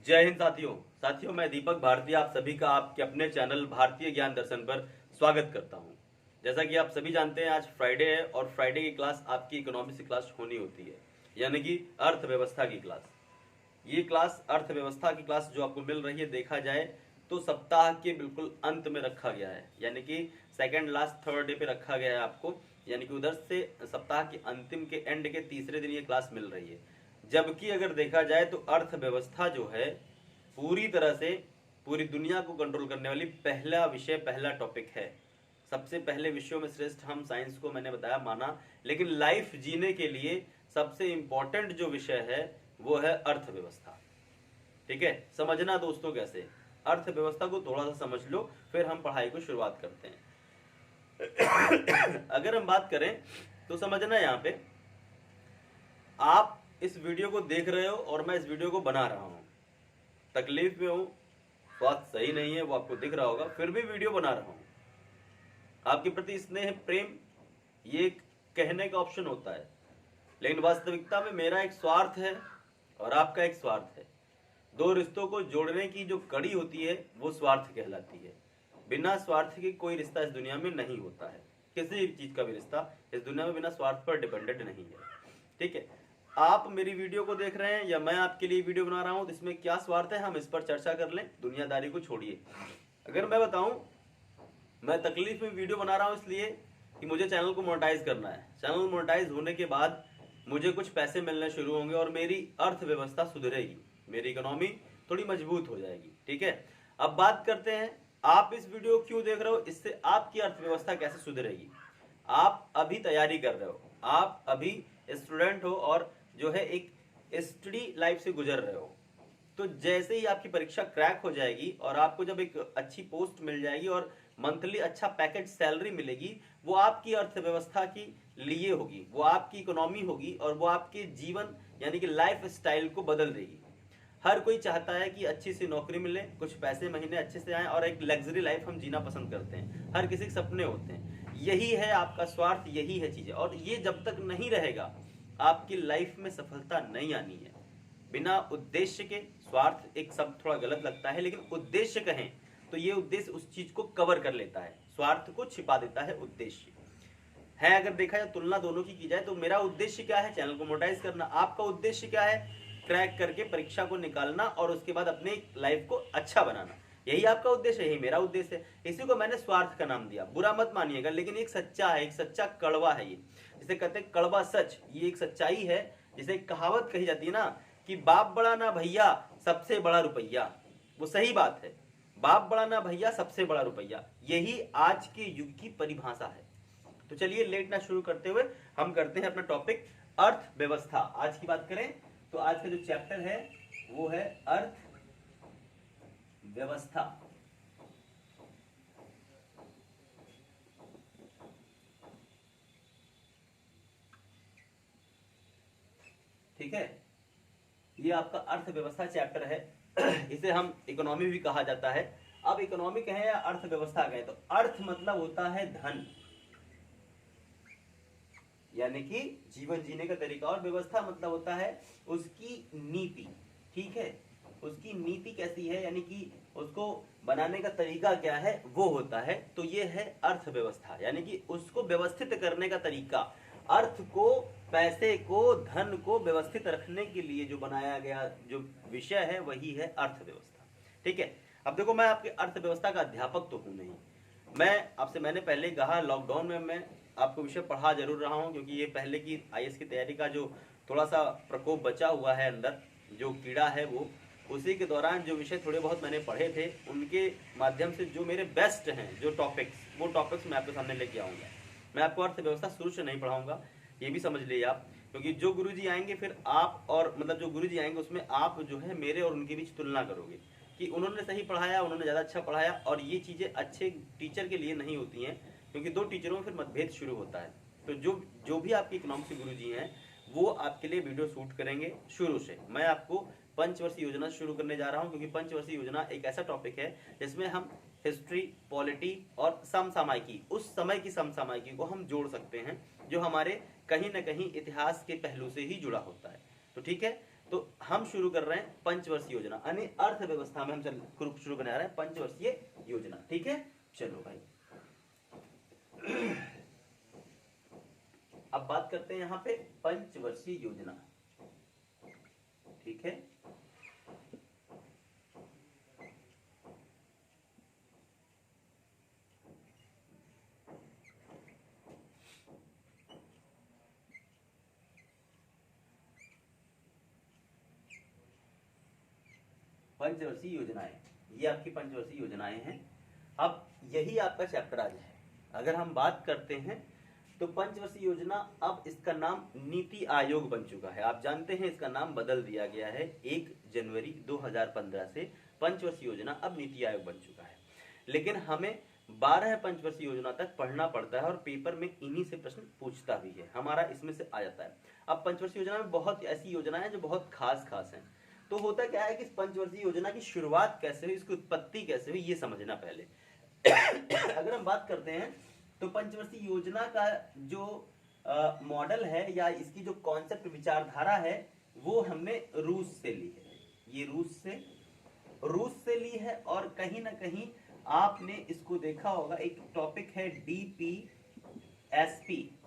जय हिंद साथियों मैं दीपक भारती आप सभी का आपके अपने चैनल भारतीय ज्ञान दर्शन पर स्वागत करता हूं। जैसा कि आप सभी जानते हैं आज फ्राइडे है और फ्राइडे की क्लास आपकी इकोनॉमिक्स की क्लास होनी होती है, यानी कि अर्थव्यवस्था की क्लास। ये क्लास अर्थव्यवस्था की क्लास जो आपको मिल रही है, देखा जाए तो सप्ताह के बिल्कुल अंत में रखा गया है, यानी कि सेकंड लास्ट थर्ड डे पे रखा गया है आपको, यानी कि उधर से सप्ताह के अंतिम के एंड के तीसरे दिन ये क्लास मिल रही है। जबकि अगर देखा जाए तो अर्थव्यवस्था जो है पूरी तरह से पूरी दुनिया को कंट्रोल करने वाली पहला विषय, पहला टॉपिक है। सबसे पहले विषयों में श्रेष्ठ हम साइंस को मैंने बताया माना, लेकिन लाइफ जीने के लिए सबसे इंपॉर्टेंट जो विषय है वो है अर्थव्यवस्था। ठीक है, समझना दोस्तों कैसे, अर्थव्यवस्था को थोड़ा सा समझ लो फिर हम पढ़ाई को शुरुआत करते हैं। अगर हम बात करें तो समझना, यहाँ पे आप इस वीडियो को देख रहे हो और मैं इस वीडियो को बना रहा हूं, तकलीफ में हूं, स्वास्थ्य सही नहीं है वो आपको दिख रहा होगा, फिर भी वीडियो बना रहा हूं। आपके प्रति स्नेह प्रेम ये कहने का ऑप्शन होता है, लेकिन वास्तविकता में मेरा एक स्वार्थ है और आपका एक स्वार्थ है। दो रिश्तों को जोड़ने की जो कड़ी होती है वो स्वार्थ कहलाती है। बिना स्वार्थ के कोई रिश्ता इस दुनिया में नहीं होता है, किसी भी चीज का भी रिश्ता इस दुनिया में बिना स्वार्थ पर डिपेंडेंट नहीं है। ठीक है, आप मेरी वीडियो को देख रहे हैं या मैं आपके लिए वीडियो बना रहा हूं तो इसमें क्या स्वार्थ है, हम इस पर चर्चा कर लें, दुनियादारी को छोड़िए। अगर मैं बताऊं, मैं तकलीफ में वीडियो बना रहा हूं इसलिए कि मुझे चैनल को मोनेटाइज करना है। चैनल मोनेटाइज होने के बाद मुझे कुछ पैसे मिलने शुरू होंगे और मेरी अर्थव्यवस्था सुधरेगी, मेरी इकोनॉमी थोड़ी मजबूत हो जाएगी। ठीक है, अब बात करते हैं आप इस वीडियो को क्यों देख रहे हो, इससे आपकी अर्थव्यवस्था कैसे सुधरेगी। आप अभी तैयारी कर रहे हो, आप अभी स्टूडेंट हो और जो है एक स्टडी लाइफ से गुजर रहे हो, तो जैसे ही आपकी परीक्षा क्रैक हो जाएगी और आपको जब एक अच्छी पोस्ट मिल जाएगी और मंथली अच्छा पैकेज सैलरी मिलेगी, वो आपकी अर्थव्यवस्था की लिए होगी, वो आपकी इकोनॉमी होगी और वो आपके जीवन यानी कि लाइफ स्टाइल को बदल देगी। हर कोई चाहता है कि अच्छी सी नौकरी मिले, कुछ पैसे महीने अच्छे से आए और एक लग्जरी लाइफ हम जीना पसंद करते हैं, हर किसी के सपने होते हैं। यही है आपका स्वार्थ, यही है चीजें, और ये जब तक नहीं रहेगा आपकी लाइफ में सफलता नहीं आनी है। बिना उद्देश्य के, स्वार्थ एक शब्द थोड़ा गलत लगता है, लेकिन उद्देश्य कहें तो ये उद्देश्य उस चीज को कवर कर लेता है, स्वार्थ को छिपा देता है उद्देश्य है। अगर देखा जाए, तुलना दोनों की जाए तो मेरा उद्देश्य क्या है, चैनल को मोनेटाइज करना। आपका उद्देश्य क्या है, क्रैक करके परीक्षा को निकालना और उसके बाद अपनी लाइफ को अच्छा बनाना। यही आपका उद्देश्य है, यही मेरा उद्देश्य है। इसी को मैंने स्वार्थ का नाम दिया, बुरा मत मानिएगा, लेकिन एक सच्चा है, एक सच्चा कड़वा है ये, जिसे कहते हैं कड़वा सच। ये एक सच्चाई है, जिसे कहावत कही जाती है ना कि बाप बड़ा ना भैया सबसे बड़ा रुपया। वो सही बात है, बाप बड़ा ना भैया सबसे बड़ा रुपया, यही आज के युग की परिभाषा है। तो चलिए लेट ना शुरू करते हुए हम करते हैं अपना टॉपिक अर्थव्यवस्था। आज की बात करें तो आज का जो चैप्टर है वो है अर्थव्यवस्था। ठीक है, ये आपका अर्थव्यवस्था चैप्टर है। इसे हम इकोनॉमी भी कहा जाता है। अब इकोनॉमी कहें या अर्थव्यवस्था कहें, तो अर्थ मतलब होता है धन, यानी कि जीवन जीने का तरीका, और व्यवस्था मतलब होता है उसकी नीति। ठीक है, उसकी नीति कैसी है, यानी कि उसको बनाने का तरीका क्या है वो होता है। तो ये है अर्थव्यवस्था, यानी कि उसको व्यवस्थित करने का तरीका। अर्थ को, पैसे को, धन को व्यवस्थित रखने के लिए जो बनाया गया जो विषय है वही है अर्थव्यवस्था। ठीक है, अब देखो, मैं आपके अर्थव्यवस्था का अध्यापक तो हूं नहीं, मैंने पहले कहा लॉकडाउन में मैं आपको विषय पढ़ा जरूर रहा हूं, क्योंकि ये पहले की आईएएस की तैयारी का जो थोड़ा सा प्रकोप बचा हुआ है अंदर, जो कीड़ा है वो, उसी के दौरान जो विषय थोड़े बहुत मैंने पढ़े थे उनके माध्यम से जो मेरे बेस्ट हैं जो टॉपिक्स, वो टॉपिक्स मैं आपके सामने लेके आऊंगा। मैं आपको अर्थव्यवस्था शुरू से नहीं पढ़ाऊंगा, ये भी समझ लीजिए आप, क्योंकि जो गुरुजी आएंगे फिर आप, और मतलब जो गुरुजी आएंगे उसमें आप जो है मेरे और उनके बीच तुलना करोगे कि उन्होंने सही पढ़ाया, उन्होंने ज़्यादा अच्छा पढ़ाया। और ये चीज़ें अच्छे टीचर के लिए नहीं होती हैं, क्योंकि दो टीचरों में फिर मतभेद शुरू होता है। तो जो भी आपके इकोनॉमिक्स के गुरुजी हैं वो आपके लिए वीडियो शूट करेंगे शुरू से। मैं आपको पंचवर्षीय योजना शुरू करने जा रहा हूं, क्योंकि पंचवर्षीय योजना एक ऐसा टॉपिक है जिसमें हम हिस्ट्री, पॉलिटी और समसामयिकी, उस समय की समसामयिकी को हम जोड़ सकते हैं, जो हमारे कहीं ना कहीं इतिहास के पहलू से ही जुड़ा होता है। तो ठीक है, तो हम शुरू कर रहे हैं पंचवर्षीय योजना, यानी अर्थव्यवस्था में हम शुरू करने आ रहे हैं पंचवर्षीय योजना। ठीक है, चलो भाई अब बात करते हैं यहाँ पे पंचवर्षीय योजना। ठीक है, पंचवर्षीय योजनाएं, ये आपकी पंचवर्षीय योजनाएं हैं। अब यही आपका चैप्टर आज है। अगर हम बात करते हैं तो पंचवर्षीय योजना, अब इसका नाम नीति आयोग बन चुका है। आप जानते हैं इसका नाम बदल दिया गया है 1 जनवरी 2015 से। पंचवर्षीय योजना अब नीति आयोग बन चुका है, लेकिन हमें 12 पंचवर्षीय योजना तक पढ़ना पड़ता है और पेपर में इन्हीं से प्रश्न पूछता भी है, हमारा इसमें से आ जाता है। अब पंचवर्षीय योजना में बहुत ऐसी योजनाएं हैं जो बहुत खास हैं। तो होता क्या है कि इस पंचवर्षीय योजना की शुरुआत कैसे हुई, इसकी उत्पत्ति कैसे हुई, ये समझना पहले। अगर हम बात करते हैं तो पंचवर्षीय योजना का जो मॉडल है या इसकी जो कॉन्सेप्ट विचारधारा है वो हमने रूस से ली है। ये रूस से ली है। और कहीं ना कहीं आपने इसको देखा होगा, एक टॉपिक है डीपीएसपी।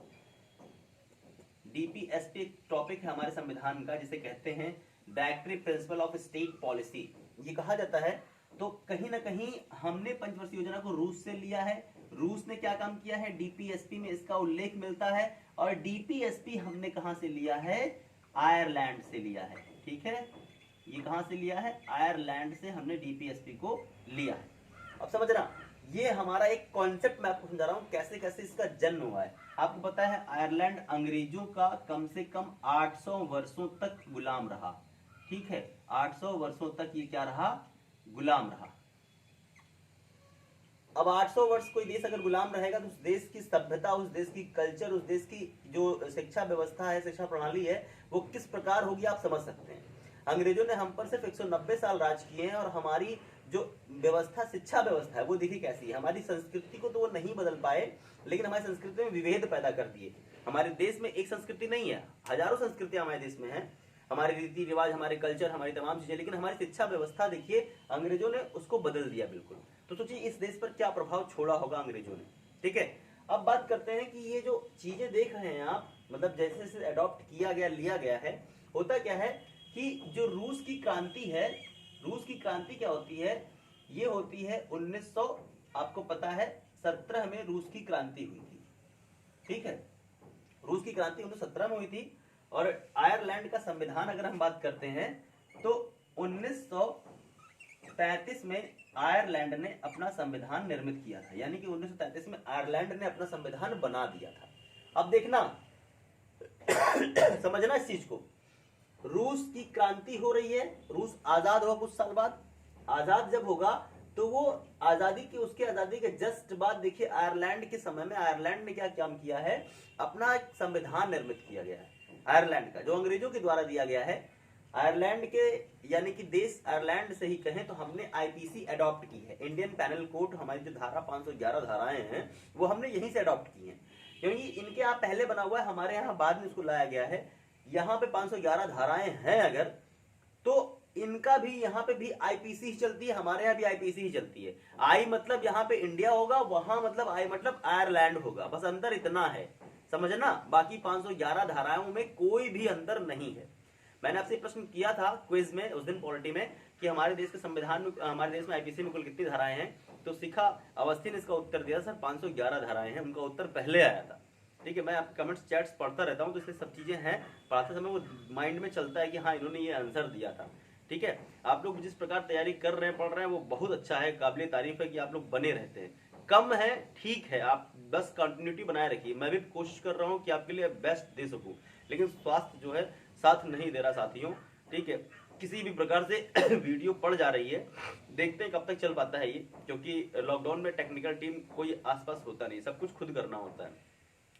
डीपीएसपी एक टॉपिक है हमारे संविधान का, जिसे कहते हैं directory principle of state policy, ये कहा जाता है। तो कहीं ना कहीं हमने पंचवर्षीय योजना को रूस से लिया है। रूस ने क्या काम किया है, डीपीएसपी में इसका उल्लेख मिलता है। और डीपीएसपी हमने कहां से लिया है, आयरलैंड से लिया है। ठीक है, ये कहां से लिया है, आयरलैंड से हमने डीपीएसपी को लिया है। अब समझना, ये हमारा एक कॉन्सेप्ट मैं आपको समझा रहा हूं कैसे कैसे इसका जन्म हुआ है। आपको पता है आयरलैंड अंग्रेजों का कम से कम 800 वर्षों तक गुलाम रहा। ठीक है, 800 वर्षों तक ये क्या रहा, गुलाम रहा। अब 800 वर्ष कोई देश अगर गुलाम रहेगा तो उस देश की सभ्यता, उस देश की कल्चर, उस देश की जो शिक्षा व्यवस्था है, शिक्षा प्रणाली है, वो किस प्रकार होगी आप समझ सकते हैं। अंग्रेजों ने हम पर सिर्फ 190 साल राज किए हैं और हमारी जो व्यवस्था, शिक्षा व्यवस्था है, वो देखिए कैसी है। हमारी संस्कृति को तो वो नहीं बदल पाए, लेकिन हमारी संस्कृति में विभेद पैदा कर दिए। हमारे देश में एक संस्कृति नहीं है, हजारों संस्कृतियां हमारे देश में हैं, हमारे रीति रिवाज, हमारे कल्चर, हमारी तमाम चीजें, लेकिन हमारी शिक्षा व्यवस्था देखिए अंग्रेजों ने उसको बदल दिया बिल्कुल। तो सोचिए इस देश पर क्या प्रभाव छोड़ा होगा अंग्रेजों ने। ठीक है, अब बात करते हैं कि ये जो चीजें देख रहे हैं आप, मतलब जैसे जैसे अडॉप्ट किया गया, लिया गया है, होता क्या है कि जो रूस की क्रांति है, रूस की क्रांति क्या होती है, ये होती है 1900, आपको पता है 17 में रूस की क्रांति हुई थी। ठीक है, रूस की क्रांति 1917 में हुई थी। और आयरलैंड का संविधान अगर हम बात करते हैं तो 1933 में आयरलैंड ने अपना संविधान निर्मित किया था, यानी कि 1933 में आयरलैंड ने अपना संविधान बना दिया था। अब देखना समझना इस चीज को, रूस की क्रांति हो रही है, रूस आजाद होगा कुछ साल बाद। आजाद जब होगा तो वो आजादी की, उसके आजादी के जस्ट बाद देखिए आयरलैंड के समय में आयरलैंड ने क्या काम किया है, अपना एक संविधान निर्मित किया गया है आयरलैंड का, जो अंग्रेजों के द्वारा दिया गया है। आयरलैंड के यानी कि देश आयरलैंड से ही कहें तो हमने आईपीसी अडॉप्ट की है, इंडियन पैनल कोड। हमारी जो धारा 511 धाराएं हैं वो हमने यहीं से अडॉप्ट की हैं, क्योंकि इनके यहाँ पहले बना हुआ है, हमारे यहाँ बाद में इसको लाया गया है। यहाँ पे 511 धाराएं हैं अगर, तो इनका भी यहाँ पे भी आईपीसी ही चलती है, हमारे यहाँ भी आईपीसी ही चलती है। आई मतलब यहाँ पे इंडिया होगा, वहां मतलब आई मतलब आयरलैंड होगा, बस अंतर इतना है, समझना। बाकी 511 धाराओं में कोई भी अंतर नहीं है। मैंने आपसे प्रश्न किया था क्विज में उस दिन पॉलिटी में कि हमारे देश के संविधान में, हमारे देश में आईपीसी में कुल कितनी धाराएं हैं, तो शिखा अवस्थी ने इसका उत्तर दिया सर 511 धाराएं हैं, उनका उत्तर पहले आया था। ठीक है, मैं आपके कमेंट्स चैट्स पढ़ता रहता हूँ, तो इसलिए सब चीजें हैं, पढ़ाते समय वो माइंड में चलता है कि हाँ इन्होंने ये आंसर दिया था। ठीक है, आप लोग जिस प्रकार तैयारी कर रहे हैं, पढ़ रहे हैं, वो बहुत अच्छा है, काबिल तारीफ है कि आप लोग बने रहते हैं। कम है ठीक है, आप बस कंटिन्यूटी बनाए रखिए। मैं भी कोशिश कर रहा हूँ कि आपके लिए बेस्ट दे सकूँ, लेकिन स्वास्थ्य जो है साथ नहीं दे रहा साथियों। ठीक है, किसी भी प्रकार से वीडियो पड़ जा रही है, देखते हैं कब तक चल पाता है ये, क्योंकि लॉकडाउन में टेक्निकल टीम कोई आसपास होता नहीं, सब कुछ खुद करना होता है।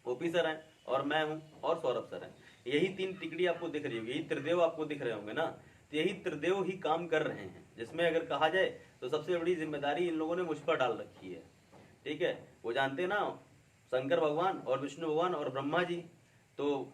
ओपी सर हैं और मैं हूं और सौरभ सर हैं, यही 3 टिकड़ी आपको दिख रही होगी, यही त्रिदेव आपको दिख रहे होंगे ना, तो यही त्रिदेव ही काम कर रहे हैं, जिसमें अगर कहा जाए तो सबसे बड़ी जिम्मेदारी इन लोगों ने मुझ पर डाल रखी है। ठीक है, वो जानते हैं ना, शंकर भगवान और विष्णु भगवान और ब्रह्मा जी, तो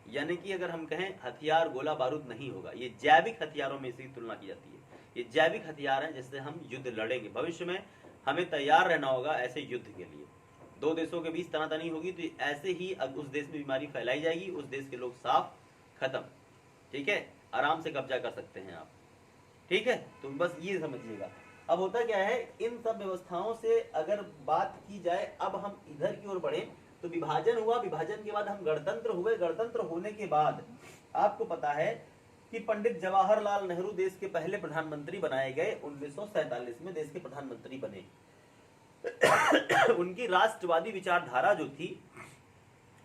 यानी कि अगर हम कहें हथियार गोला बारूद नहीं होगा, ये जैविक हथियारों में इसकी तुलना की जाती है। ये जैविक हथियार हैं जिससे हम युद्ध लड़ेंगे। भविष्य में हमें तैयार रहना होगा ऐसे युद्ध के लिए। दो देशों के बीच तनातनी होगी तो ऐसे ही उस देश में बीमारी फैलाई जाएगी, उस देश के लोग साफ, खत्म। ठीक है, आराम से कब्जा कर सकते हैं आप। ठीक है, तो बस ये समझिएगा। अब होता क्या है, इन सब व्यवस्थाओं से अगर बात की जाए, अब हम इधर की ओर बढ़े तो विभाजन हुआ, विभाजन के बाद हम गणतंत्र हुए। गणतंत्र होने के बाद आपको पता है कि पंडित जवाहरलाल नेहरू देश के पहले प्रधानमंत्री बनाए गए। 1947 में देश के प्रधानमंत्री बने। उनकी राष्ट्रवादी विचारधारा जो थी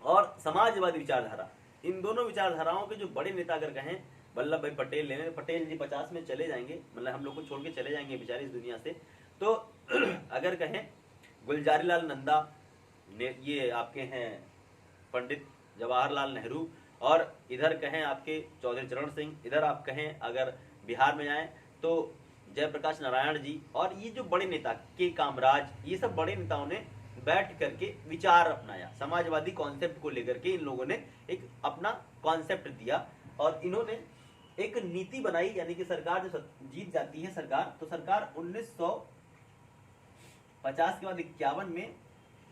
और समाजवादी विचारधारा, इन दोनों विचारधाराओं के जो बड़े नेता अगर कहें, वल्लभ भाई पटेल लेने, पटेल जी 50 में चले जाएंगे, मतलब हम लोग को छोड़ के चले जाएंगे बेचारे इस दुनिया से। तो अगर कहें गुलजारीलाल नंदा, ये आपके हैं पंडित जवाहरलाल नेहरू, और इधर कहें आपके चौधरी चरण सिंह, इधर आप कहें अगर बिहार में जाएं तो जयप्रकाश नारायण जी, और ये जो बड़े नेता के कामराज, ये सब बड़े नेताओं ने बैठ करके विचार अपनाया। समाजवादी कॉन्सेप्ट को लेकर के इन लोगों ने एक अपना कॉन्सेप्ट दिया और इन्होंने एक नीति बनाई। यानी कि सरकार जो जीत जाती है सरकार, तो सरकार 1950 के बाद 51 में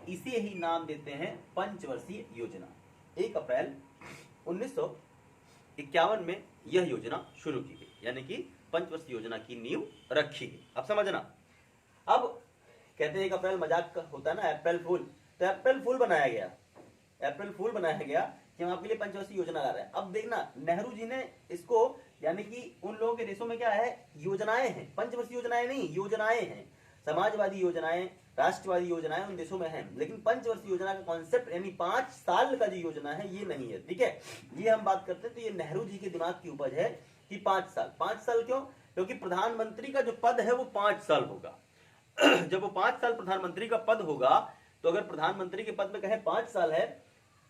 इसे ही नाम देते हैं पंचवर्षीय योजना। 1 अप्रैल 1951 में यह योजना शुरू की गई, यानी कि पंचवर्षीय योजना की नींव रखी गई। अब समझना, अब कहते हैं 1 अप्रैल मजाक का होता है ना, अप्रैल फूल, तो अप्रैल फूल बनाया गया, अप्रैल फूल बनाया गया कि हम आपके लिए पंचवर्षीय योजना ला रहे हैं। अब देखना, नेहरू जी ने इसको, यानी कि उन लोगों के देशों में क्या है, योजनाएं हैं, पंचवर्षीय योजनाएं नहीं, योजनाएं हैं। समाजवादी योजनाएं, राष्ट्रवादी योजनाएं उन देशों में हैं, लेकिन पंचवर्षीय योजना का कॉन्सेप्ट यानी 5 साल का जो योजना है ये नहीं है। ठीक है, ये हम बात करते हैं तो ये नेहरू जी के दिमाग की उपज है कि 5 साल। 5 साल क्यों? क्योंकि प्रधानमंत्री का जो पद है वो 5 साल होगा। जब वो 5 साल प्रधानमंत्री का पद होगा, तो अगर प्रधानमंत्री के पद में कहे 5 साल है,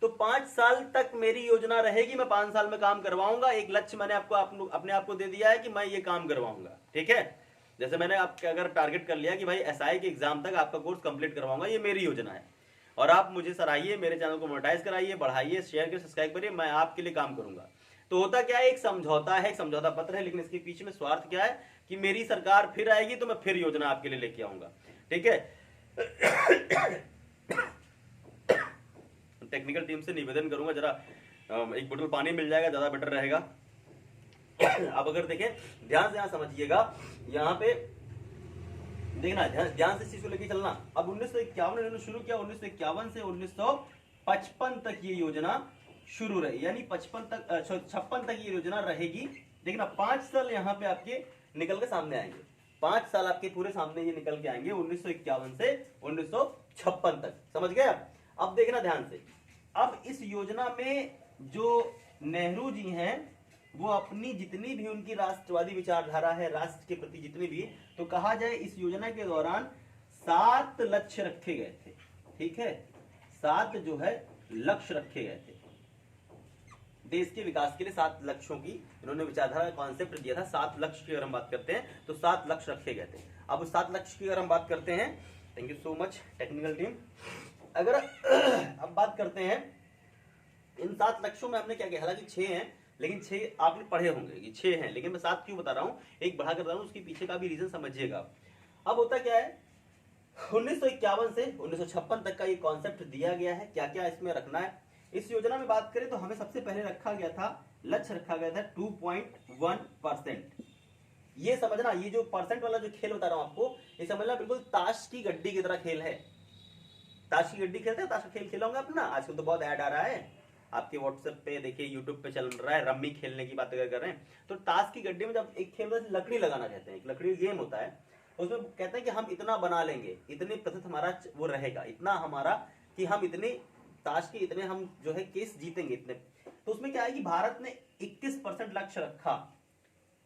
तो 5 साल तक मेरी योजना रहेगी, मैं 5 साल में काम करवाऊंगा। एक लक्ष्य मैंने आपको अपने आप को दे दिया है कि मैं ये काम करवाऊंगा। ठीक है, जैसे मैंने आपके अगर टारगेट कर लिया कि भाई एसआई के एग्जाम तक आपका कोर्स कंप्लीट करवाऊंगा, ये मेरी योजना है, और आप मुझे सराहिए, मेरे चैनल को मोनेटाइज कराइए, बढ़ाइए, शेयर करिए, सब्सक्राइब करिए, मैं आपके लिए काम करूंगा। तो होता क्या है, एक समझौता है, एक समझौता पत्र है, लेकिन इसके पीछे में स्वार्थ क्या है कि मेरी सरकार फिर आएगी तो मैं फिर योजना आपके लिए लेके आऊंगा। ठीक है, टेक्निकल टीम से निवेदन करूंगा, जरा एक बोतल पानी मिल जाएगा, ज्यादा बेटर रहेगा। अब अगर देखें, ध्यान से यहां समझिएगा, यहाँ पे देखना, ध्यान से इस चीज को लेके चलना। अब 1951 इन्होंने शुरू किया, 1951 से 1955 तक ये योजना शुरू रही, यानी 56 तक ये योजना रहेगी। देखना, 5 साल यहाँ पे आपके निकल के सामने आएंगे, 5 साल आपके पूरे सामने ये निकल के आएंगे, 1951 से 1956 तक। समझ गए? अब देखना ध्यान से, अब इस योजना में जो नेहरू जी हैं वो अपनी जितनी भी उनकी राष्ट्रवादी विचारधारा है, राष्ट्र के प्रति जितनी भी, तो कहा जाए इस योजना के दौरान 7 लक्ष्य रखे गए थे। ठीक है, 7 जो है लक्ष्य रखे गए थे देश के विकास के लिए। 7 लक्ष्यों की इन्होंने विचारधारा कॉन्सेप्ट दिया था। 7 लक्ष्य की अगर हम बात करते हैं तो 7 लक्ष्य रखे गए थे। अब उस 7 लक्ष्य की अगर हम बात करते हैं, thank you so much technical team. अगर अब बात करते हैं इन 7 लक्ष्यों में हमने क्या किया, हालांकि 6 हैं, लेकिन 6 आपने पढ़े होंगे कि 6 हैं, लेकिन मैं 7 क्यों बता रहा हूं, एक बढ़ा कर बता रहा हूं, उसके पीछे का भी रीजन समझिएगा। अब होता क्या है, 1951 से 1956 तक का ये कॉन्सेप्ट दिया गया है, क्या क्या इसमें रखना है। इस योजना में बात करें तो हमें सबसे पहले रखा गया था, लक्ष्य रखा गया था 2.1%। ये समझना, ये जो परसेंट वाला जो खेल बता रहा हूं आपको, ये समझना बिल्कुल ताश की गड्डी की तरह खेल है। ताश की गड्डी खेलते हैं, ताश का खेल खेला होगा अपना, आजकल तो बहुत ऐड आ रहा है आपके व्हाट्सएप पे, देखिए यूट्यूब पे चल रहा है, रम्मी खेलने की बात अगर कर रहे हैं तो ताश की गड्डी में जब एक खेल होता है, लकड़ी लगाना कहते हैं, एक लकड़ी गेम होता है, उसमें कहते हैं कि हम इतना बना लेंगे, इतने प्रतिशत हमारा वो रहेगा, इतना हमारा कि हम इतने ताश के इतने हम जो है केस जीतेंगे इतने। तो उसमें क्या है कि भारत ने 21% लक्ष्य रखा,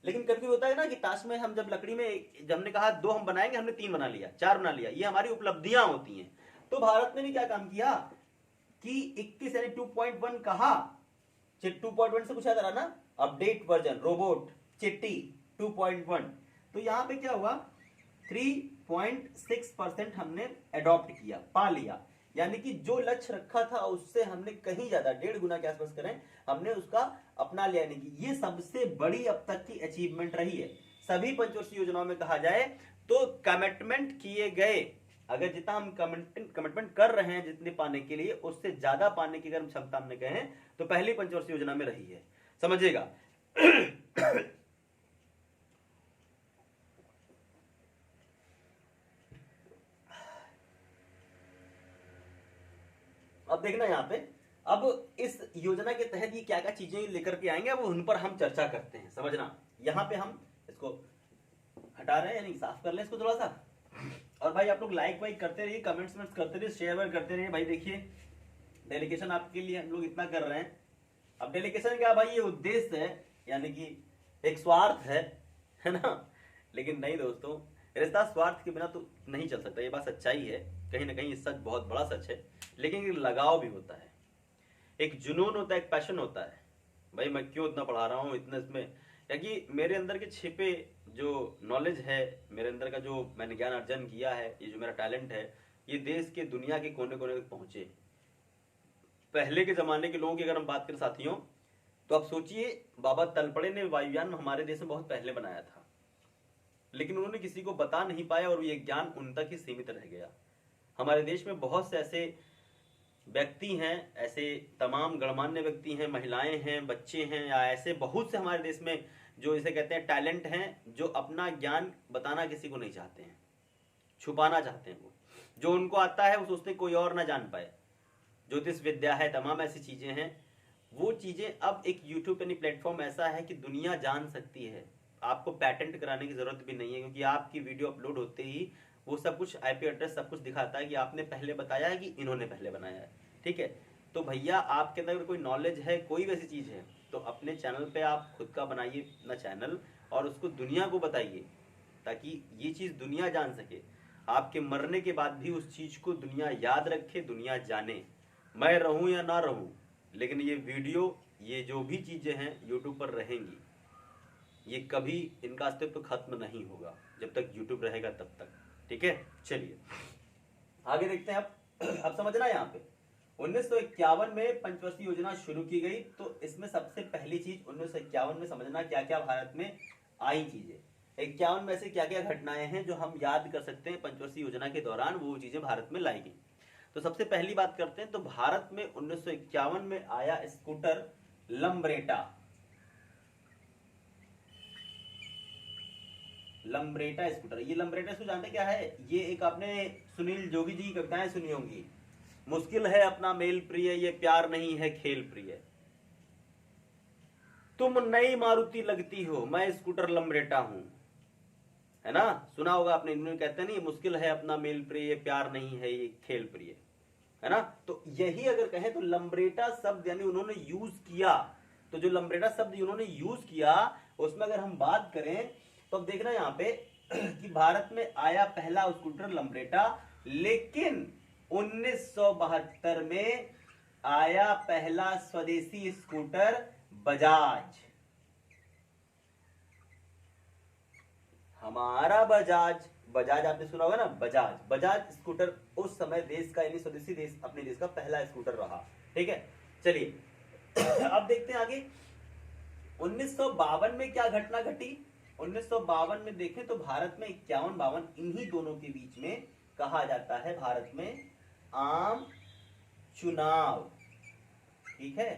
लेकिन कभी होता है ना कि ताश में हम जब लकड़ी में जब हमने कहा 2 हम बनाएंगे, हमने 3 बना लिया, 4 बना लिया, ये हमारी उपलब्धियां होती हैं। तो भारत ने भी क्या काम किया कि 21 यानी 2.1 कहा, 2.1 से कुछ याद आ रहा ना, अपडेट वर्जन, रोबोट, चिट्टी 2.1। तो यहां पे क्या हुआ, 3.6% हमने अडॉप्ट किया, पा लिया, यानी कि जो लक्ष्य रखा था उससे हमने कहीं ज्यादा 1.5 गुना के आसपास करें हमने उसका अपना लिया, यानी कि ये सबसे बड़ी अब तक की अचीवमेंट रही है सभी पंचवर्षीय योजनाओं में कहा जाए तो। कमिटमेंट किए गए, अगर जितना हम कमिटमेंट कर रहे हैं जितने पाने के लिए, उससे ज्यादा पाने की अगर क्षमता हमने कहें तो पहली पंचवर्षीय योजना में रही है, समझिएगा। अब देखना यहाँ पे, अब इस योजना के तहत ये क्या क्या चीजें लेकर के आएंगे, अब उन पर हम चर्चा करते हैं, समझना। यहाँ पे हम इसको हटा रहे हैं, यानी साफ कर ले इसको थोड़ा सा। और भाई आप लोग लाइक वाइक करते रहिए, कमेंट्स करते रहिए, शेयर वेयर करते रहिए। भाई देखिए डेलीकेशन आपके लिए हम लोग इतना कर रहे हैं। अब डेलीकेशन क्या भाई, ये उद्देश्य है, यानी कि एक स्वार्थ है ना। लेकिन नहीं दोस्तों, रिश्ता स्वार्थ के बिना तो नहीं चल सकता, ये बात सच्चाई है। कहीं ना कहीं सच बहुत बड़ा सच है, लेकिन एक लगाव भी होता है, एक जुनून होता है, एक पैशन होता है। भाई मैं क्यों इतना पढ़ा रहा हूँ इतना इसमें, क्योंकि मेरे अंदर के छिपे जो नॉलेज है, मेरे अंदर का जो मैंने ज्ञान अर्जन किया है, ये जो मेरा टैलेंट है, ये देश के दुनिया के कोने कोने तक पहुंचे। पहले के जमाने के लोगों की अगर हम बात करें साथियों, तो आप सोचिए बाबा तलपड़े ने वायुयान हमारे देश में बहुत पहले बनाया था, लेकिन उन्होंने किसी को बता नहीं पाया और ये ज्ञान उन तक ही सीमित रह गया। हमारे देश में बहुत से ऐसे व्यक्ति हैं, ऐसे तमाम गणमान्य व्यक्ति हैं, महिलाएं हैं, बच्चे हैं, या ऐसे बहुत से हमारे देश में जो इसे कहते हैं टैलेंट हैं, जो अपना ज्ञान बताना किसी को नहीं चाहते हैं, छुपाना चाहते हैं। वो जो उनको आता है वो सोचते कोई और ना जान पाए। ज्योतिष विद्या है, तमाम ऐसी चीजें हैं, वो चीजें अब एक यूट्यूब यानी प्लेटफॉर्म ऐसा है कि दुनिया जान सकती है। आपको पैटेंट कराने की जरूरत भी नहीं है, क्योंकि आपकी वीडियो अपलोड होते ही वो सब कुछ आईपी एड्रेस सब कुछ दिखाता है कि आपने पहले बताया है कि इन्होंने पहले बनाया है, ठीक है। तो भैया आपके अंदर कोई नॉलेज है, कोई वैसी चीज है, तो अपने चैनल पे आप खुद का बनाइए अपना चैनल और उसको दुनिया को बताइए, ताकि ये चीज दुनिया जान सके। आपके मरने के बाद भी उस चीज को दुनिया याद रखे, दुनिया जाने। मैं रहूं या ना रहूं, लेकिन ये वीडियो, ये जो भी चीजें हैं यूट्यूब पर रहेंगी, ये कभी इनका अस्तित्व खत्म नहीं होगा जब तक यूट्यूब रहेगा तब तक, ठीक है। चलिए आगे देखते हैं। अब समझना, यहाँ पे 1951 में पंचवर्षीय योजना शुरू की गई। तो इसमें सबसे पहली चीज 1951 में समझना क्या क्या भारत में आई चीजें, 51 में से क्या क्या घटनाएं हैं जो हम याद कर सकते हैं पंचवर्षीय योजना के दौरान, वो चीजें भारत में लाई गई। तो सबसे पहली बात करते हैं, तो भारत में 1951 में आया स्कूटर लंब्रेटा। लंब्रेटा स्कूटर, ये लंब्रेटा स्कूटर जानते क्या है? ये एक आपने सुनील जोगी जी की कविताएं सुनी होंगी, मुश्किल है अपना मेल प्रिय, ये प्यार नहीं है खेल प्रिय, तुम नई मारुति लगती हो, मैं स्कूटर लंब्रेटा हूं, है ना, सुना होगा आपने। इन्होंने कहते नहीं मुश्किल है अपना मेल प्रिय, ये प्यार नहीं है ये खेल प्रिय, है ना। तो यही अगर कहें तो लंब्रेटा शब्द यानी उन्होंने यूज किया। तो जो लंब्रेटा शब्द उन्होंने यूज किया उसमें अगर हम बात करें तो अब देखना यहाँ पे कि भारत में आया पहला स्कूटर लंब्रेटा, लेकिन 1972 में आया पहला स्वदेशी स्कूटर बजाज। हमारा बजाज आपने सुना होगा ना, बजाज स्कूटर उस समय देश का यानी स्वदेशी देश अपने देश का पहला स्कूटर रहा, ठीक है। चलिए अब देखते हैं आगे 1952 में क्या घटना घटी। 1952 में देखें तो भारत में 51-52 इन्हीं दोनों के बीच में कहा जाता है भारत में आम चुनाव, ठीक है।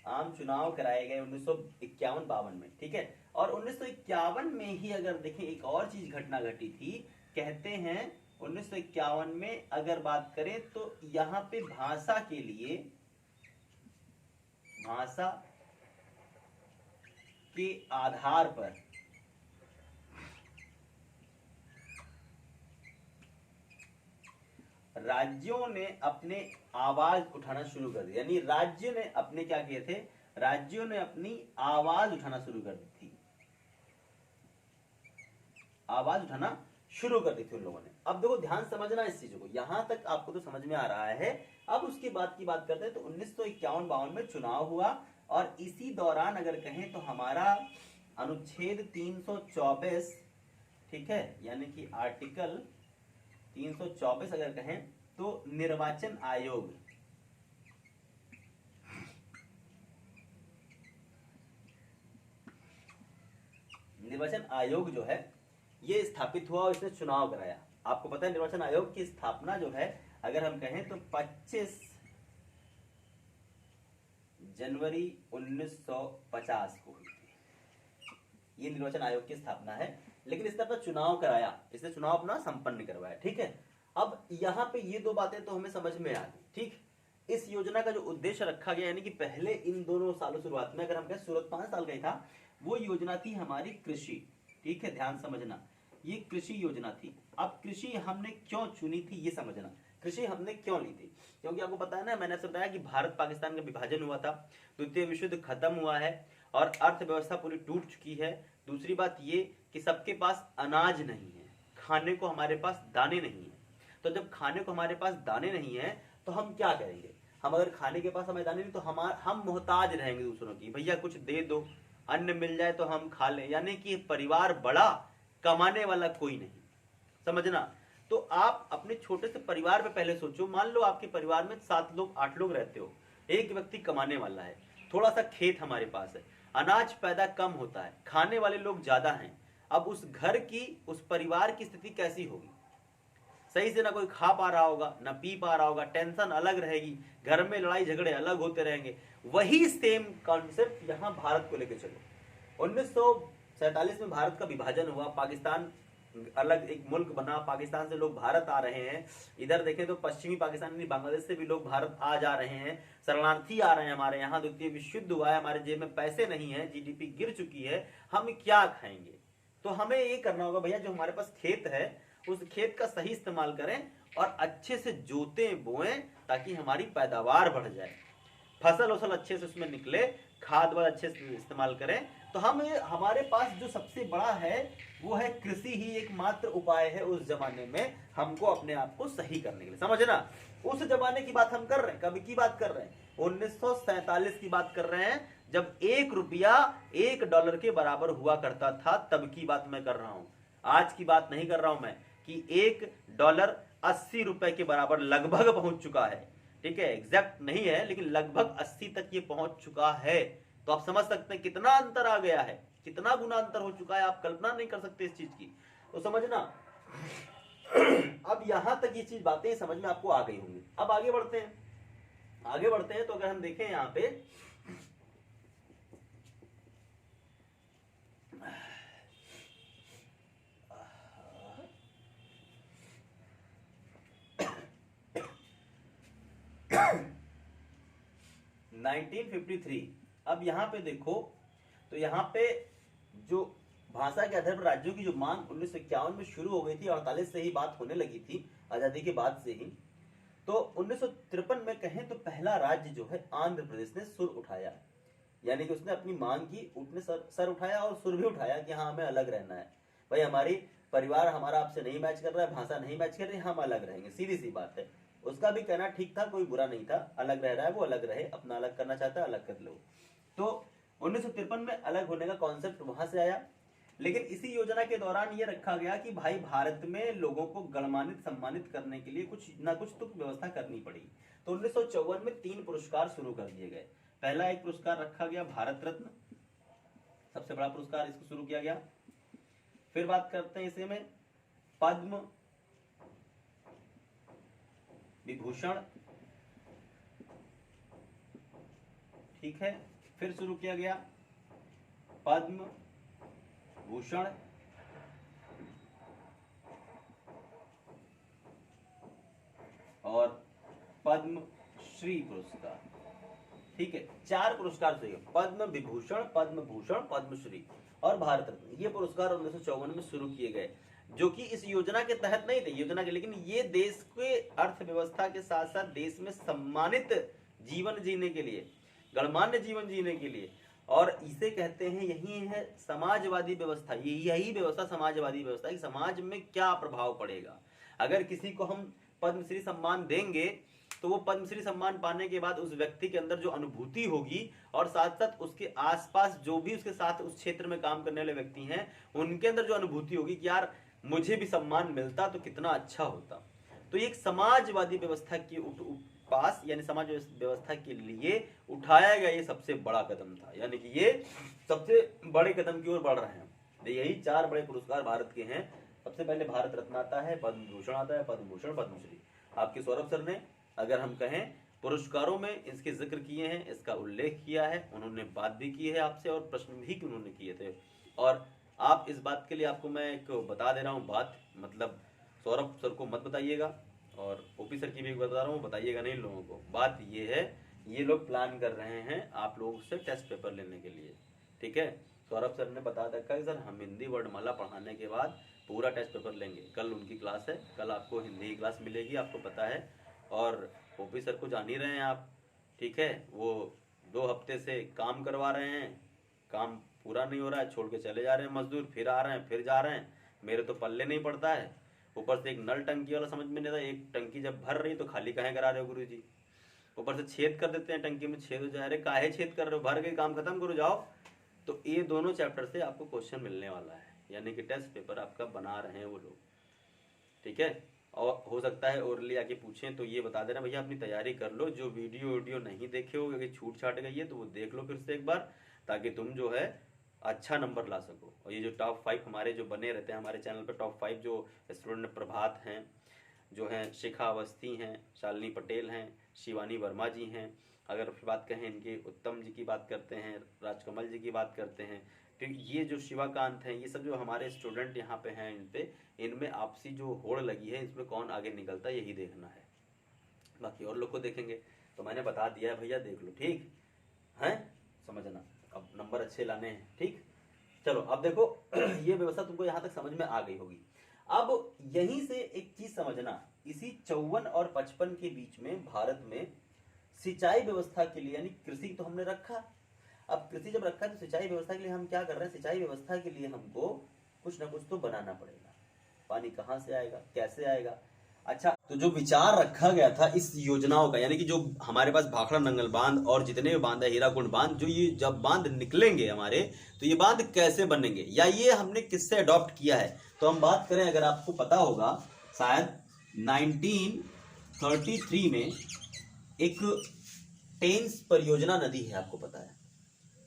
आम चुनाव कराए गए 1951-52 में, ठीक है। और 1951 में ही अगर देखें एक और चीज घटना घटी थी, कहते हैं 1951 में अगर बात करें तो यहां पे भाषा के लिए, भाषा के आधार पर राज्यों ने अपने आवाज उठाना शुरू कर दिया, यानी राज्य ने अपने क्या किए थे, राज्यों ने अपनी आवाज उठाना शुरू कर दी थी, आवाज उठाना शुरू कर दी थी उन लोगों ने। अब देखो ध्यान समझना इस चीजों को, यहां तक आपको तो समझ में आ रहा है। अब उसके बाद की बात करते हैं तो 1951-52 में चुनाव हुआ और इसी दौरान अगर कहें तो हमारा अनुच्छेद 324, ठीक है, यानी कि आर्टिकल 324 अगर कहें तो निर्वाचन आयोग, निर्वाचन आयोग जो है ये स्थापित हुआ और इसने चुनाव कराया। आपको पता है निर्वाचन आयोग की स्थापना जो है अगर हम कहें तो 25 जनवरी 1950 को हुई थी। ये निर्वाचन आयोग की स्थापना है, लेकिन इसने अपना चुनाव कराया, इसने चुनाव अपना संपन्न करवाया। ठीक है, अब यहाँ पे ये दो बातें तो हमें समझ में आ गई। ठीक, इस योजना का जो उद्देश्य रखा गया, यानी कि पहले इन दोनों सालों शुरुआत में अगर हम कहें शुरुआत 5 साल का ही था, वो योजना थी हमारी कृषि। ठीक है, ध्यान समझना, ये कृषि योजना थी। अब कृषि हमने क्यों चुनी थी ये समझना, कृषि हमने क्यों ली थी, क्योंकि आपको पता है ना, मैंने आपसे बताया कि भारत पाकिस्तान का विभाजन हुआ था, द्वितीय विश्व युद्ध खत्म हुआ है और अर्थव्यवस्था पूरी टूट चुकी है। दूसरी बात ये कि सबके पास अनाज नहीं है, खाने को हमारे पास दाने नहीं है। तो जब खाने को हमारे पास दाने नहीं है तो हम क्या करेंगे, हम अगर खाने के पास हमें दाने नहीं तो हम मोहताज रहेंगे दूसरों की, भैया कुछ दे दो, अन्न मिल जाए तो हम खा लें। यानी कि परिवार बड़ा, कमाने वाला कोई नहीं, समझना। तो आप अपने छोटे से परिवार पे पहले सोचो। मान लो आपके परिवार में 7 लोग 8 लोग रहते हो, एक व्यक्ति कमाने वाला है, थोड़ा सा खेत हमारे पास है, अनाज पैदा कम होता है, खाने वाले लोग ज्यादा हैं। अब उस घर की, उस परिवार की स्थिति कैसी होगी, सही से ना कोई खा पा रहा होगा, ना पी पा रहा होगा, टेंशन अलग रहेगी, घर में लड़ाई झगड़े अलग होते रहेंगे। वही सेम कॉन्सेप्ट यहाँ भारत को लेके चलो। 1947 में भारत का विभाजन हुआ, पाकिस्तान अलग एक मुल्क बना, पाकिस्तान से लोग भारत आ रहे हैं। इधर देखें तो पश्चिमी पाकिस्तान बांग्लादेश से भी लोग भारत आ जा रहे हैं, शरणार्थी आ रहे हैं हमारे यहाँ। द्वितीय विश्व युद्ध हुआ है, हमारे जेब में पैसे नहीं है, जीडीपी गिर चुकी है, हम क्या खाएंगे। तो हमें ये करना होगा भैया, जो हमारे पास खेत है उस खेत का सही इस्तेमाल करें और अच्छे से जोतें बोएं, ताकि हमारी पैदावार बढ़ जाए, फसल वसल अच्छे से उसमें निकले, खाद वाद अच्छे से इस्तेमाल करें। तो हम हमारे पास जो सबसे बड़ा है वो है कृषि ही एकमात्र उपाय है उस जमाने में हमको अपने आप को सही करने के लिए, समझना। उस जमाने की बात हम कर रहे हैं, कभी की बात कर रहे हैं, 1947 की बात कर रहे हैं, जब 1 रुपया $1 के बराबर हुआ करता था, तब की बात मैं कर रहा हूं। आज की बात नहीं कर रहा हूं मैं कि $1 80 रुपए के बराबर लगभग पहुंच चुका है। ठीक है, एग्जैक्ट नहीं है लेकिन लगभग 80 तक ये पहुंच चुका है। तो आप समझ सकते हैं कितना अंतर आ गया है, कितना गुना अंतर हो चुका है, आप कल्पना नहीं कर सकते इस चीज की। तो समझना, अब यहां तक ये चीज बातें समझ में आपको आ गई होंगी। अब आगे बढ़ते हैं, आगे बढ़ते हैं। तो अगर हम देखें यहां पे 1953, अब यहाँ पे देखो तो यहाँ पे जो भाषा के आधार पर राज्यों की जो मांग 1951 में शुरू हो गई थी, 48 से ही बात होने लगी थी, आजादी के बाद से ही। तो 1953 में कहें तो पहला राज्य जो है आंध्र प्रदेश ने सुर उठाया, यानी कि उसने अपनी मांग की, उसने सर उठाया और सुर भी उठाया कि हाँ हमें अलग रहना है भाई, हमारी परिवार हमारा आपसे नहीं मैच कर रहा है, भाषा नहीं मैच कर रही, हम अलग रहेंगे, सीधी सी बात है। उसका भी कहना ठीक था, कोई बुरा नहीं था, अलग रह रहा है वो अलग रहे, अपना अलग करना चाहता है अलग कर लो। तो 1953 में अलग होने का कॉन्सेप्ट वहां से आया। लेकिन इसी योजना के दौरान ये रखा गया कि भाई भारत में लोगों को गणमान्यत सम्मानित करने के लिए कुछ ना कुछ तो व्यवस्था करनी पड़ी। तो 1954 में 3 पुरस्कार शुरू कर दिए गए। पहला एक पुरस्कार रखा गया भारत रत्न, सबसे बड़ा पुरस्कार, इसको शुरू किया गया। फिर बात करते हैं इसे में पद्म विभूषण, ठीक है, फिर शुरू किया गया पद्म भूषण, और पद्म श्री पुरस्कार। ठीक है, 4 पुरस्कार चाहिए, पद्म विभूषण, पद्म भूषण, पद्मश्री और भारत रत्न। ये पुरस्कार 1954 में शुरू किए गए, जो कि इस योजना के तहत नहीं थे योजना के, लेकिन ये देश के अर्थव्यवस्था के साथ साथ देश में सम्मानित जीवन जीने के लिए, गणमान्य जीवन जीने के लिए, और इसे कहते हैं, यही है समाजवादी व्यवस्था। यही व्यवस्था समाजवादी व्यवस्था कि समाज में क्या प्रभाव पड़ेगा। अगर किसी को हम पद्मश्री सम्मान देंगे तो वो पद्मश्री सम्मान पाने के बाद उस व्यक्ति के अंदर जो अनुभूति होगी, और साथ साथ उसके आसपास जो भी उसके साथ उस क्षेत्र में काम करने वाले व्यक्ति हैं, उनके अंदर जो अनुभूति होगी कि यार मुझे भी सम्मान मिलता तो कितना अच्छा होता। तो ये एक समाजवादी व्यवस्था की पास यानी समाज व्यवस्था के लिए उठाया गया ये सबसे बड़ा कदम था, यानी कि ये सबसे बड़े कदम की ओर बढ़ रहे हैं। यही 4 बड़े पुरस्कार भारत के हैं। सबसे पहले भारत रत्न आता है, पद्म भूषण आता है, पद्म भूषण, पद्मश्री। आपके सौरभ सर ने अगर हम कहें पुरस्कारों में इसके जिक्र किए हैं, इसका उल्लेख किया है, उन्होंने बात भी की है आपसे और प्रश्न भी उन्होंने किए थे। और आप इस बात के लिए आपको मैं एक बता दे रहा हूँ बात, मतलब सौरभ सर को मत बताइएगा और ओपी सर की भी बता रहा हूँ, बताइएगा नहीं लोगों को। बात ये है, ये लोग प्लान कर रहे हैं आप लोगों से टेस्ट पेपर लेने के लिए, ठीक है। सौरभ सर ने बता रखा है सर हम हिंदी वर्णमाला पढ़ाने के बाद पूरा टेस्ट पेपर लेंगे। कल उनकी क्लास है, कल आपको हिंदी की क्लास मिलेगी, आपको पता है। और ओपी सर को जान ही रहे हैं आप, ठीक है। वो 2 हफ्ते से काम करवा रहे हैं, काम पूरा नहीं हो रहा है, छोड़ के चले जा रहे हैं मजदूर, फिर आ रहे हैं, फिर जा रहे हैं, मेरे तो पल्ले नहीं पड़ता है। ऊपर से एक नल टंकी वाला समझ में नहीं आता, एक टंकी जब भर रही तो खाली काहे करा रहे हो गुरु जी। ऊपर से छेद कर देते हैं, टंकी में छेद हो जा रहे, काहे छेद कर रहे हो, भर गई काम खत्म करो जाओ। तो ये दोनों चैप्टर से आपको क्वेश्चन मिलने वाला है, यानी कि टेस्ट पेपर आपका बना रहे हैं वो लोग, ठीक है। और हो सकता है ओरली आके पूछें तो ये बता देना भैया अपनी तैयारी कर लो, जो वीडियो नहीं देखे हो, अगर छूट छाट गई है तो वो देख लो फिर से एक बार, ताकि तुम जो है अच्छा नंबर ला सको। और ये जो टॉप 5 हमारे जो बने रहते हैं हमारे चैनल पर, टॉप 5 जो स्टूडेंट प्रभात हैं, जो हैं शिखा अवस्थी हैं, शालिनी पटेल हैं, शिवानी वर्मा जी हैं, अगर फिर बात कहें इनके उत्तम जी की बात करते हैं, राजकमल जी की बात करते हैं, फिर ये जो शिवाकांत हैं, ये सब जो हमारे स्टूडेंट यहाँ पे हैं, इनमें आपसी जो होड़ लगी है, इसमें कौन आगे निकलता है यही देखना है। बाकी और लोग को देखेंगे तो मैंने बता दिया है भैया, देख लो, ठीक है, समझना। अब नंबर अच्छे लाने हैं, ठीक। चलो अब देखो ये व्यवस्था तुमको यहाँ तक समझ में आ गई होगी। अब यहीं से एक चीज समझना, इसी 54 और 55 के बीच में भारत में सिंचाई व्यवस्था के लिए, यानी कृषि तो हमने रखा, अब कृषि जब रखा है तो सिंचाई व्यवस्था के लिए हम क्या कर रहे हैं, सिंचाई व्यवस्था के लिए हमको कुछ ना कुछ तो बनाना पड़ेगा। पानी कहाँ से आएगा, कैसे आएगा। अच्छा, तो जो विचार रखा गया था इस योजनाओं का, यानी कि जो हमारे पास भाखड़ा नंगल बांध और जितने भी बांध है, हीराकुंड बांध, जो ये जब बांध निकलेंगे हमारे, तो ये बांध कैसे बनेंगे या ये हमने किससे अडॉप्ट किया है। तो हम बात करें, अगर आपको पता होगा शायद 1933 में एक टेंस परियोजना नदी है, आपको पता है,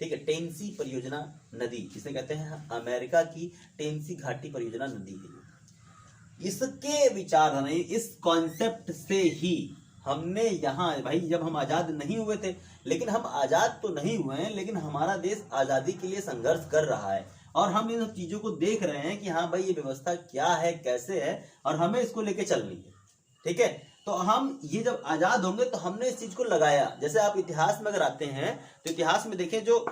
ठीक है। टेंसी परियोजना नदी जिसे कहते हैं, अमेरिका की टेंसी घाटी परियोजना नदी है। इसके विचारधारा, इस कॉन्सेप्ट से ही हमने यहाँ, भाई जब हम आजाद नहीं हुए थे, लेकिन हम आजाद तो नहीं हुए हैं, लेकिन हमारा देश आजादी के लिए संघर्ष कर रहा है और हम इन चीजों को देख रहे हैं कि हाँ भाई ये व्यवस्था क्या है, कैसे है, और हमें इसको लेके चलनी है, ठीक है। तो हम ये जब आजाद होंगे तो हमने इस चीज को लगाया। जैसे आप इतिहास में अगर आते हैं तो इतिहास में देखें, जो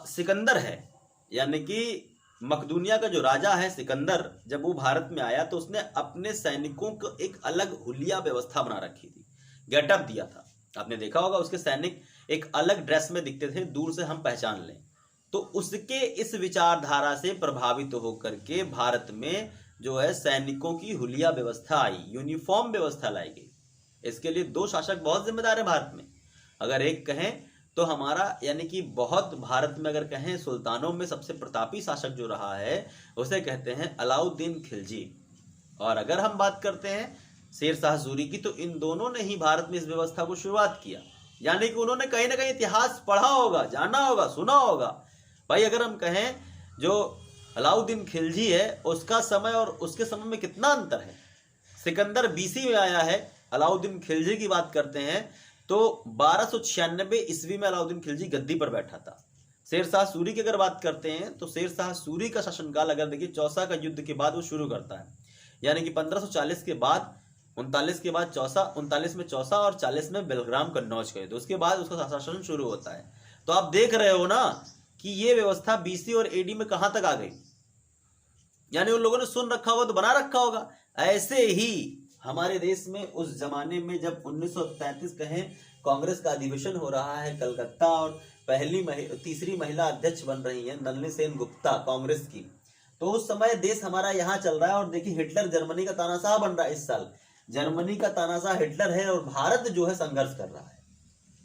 सिकंदर है, यानी कि मकदूनिया का जो राजा है सिकंदर, जब वो भारत में आया तो उसने अपने सैनिकों को एक अलग हुलिया व्यवस्था बना रखी थी, गेटअप दिया था। आपने देखा होगा उसके सैनिक एक अलग ड्रेस में दिखते थे, दूर से हम पहचान लें। तो उसके इस विचारधारा से प्रभावित होकर के भारत में जो है सैनिकों की हुलिया व्यवस्था आई, यूनिफॉर्म व्यवस्था लाई गई। इसके लिए 2 शासक बहुत जिम्मेदार है भारत में। अगर एक कहें तो हमारा, यानी कि बहुत भारत में अगर कहें सुल्तानों में सबसे प्रतापी शासक जो रहा है उसे कहते हैं अलाउद्दीन खिलजी। और अगर हम बात करते हैं शेर शाह सूरी की, तो इन दोनों ने ही भारत में इस व्यवस्था को शुरुआत किया। यानी कि उन्होंने कहीं ना कहीं इतिहास पढ़ा होगा, जाना होगा, सुना होगा। भाई अगर हम कहें जो अलाउद्दीन खिलजी है उसका समय और उसके समय में कितना अंतर है। सिकंदर बीसी में आया है, अलाउद्दीन खिलजी की बात करते हैं तो 1296 ईस्वी में अलाउद्दीन खिलजी गद्दी पर बैठा था। शेर शाह सूरी की अगर बात करते हैं तो शेर शाह सूरी का शासनकाल अगर देखिए चौसा का युद्ध के बाद वो शुरू करता है, यानी कि 1540 के बाद 39 के बाद चौसा, 39 में चौसा और 40 में बेलग्राम कन्नौज का युद्ध, उसके बाद उसका शासन शुरू होता है। तो आप देख रहे हो ना कि ये व्यवस्था बीसी और एडी में कहां तक आ गई, यानी उन लोगों ने सुन रखा होगा तो बना रखा होगा। ऐसे ही हमारे देश में उस जमाने में जब 1933 कहें कांग्रेस का अधिवेशन हो रहा है कलकत्ता, और तीसरी महिला अध्यक्ष बन रही है नलिनी सेन गुप्ता कांग्रेस की, तो उस समय देश हमारा यहाँ चल रहा है। और देखिए हिटलर जर्मनी का तानाशाह बन रहा है, इस साल जर्मनी का तानाशाह हिटलर है और भारत जो है संघर्ष कर रहा है,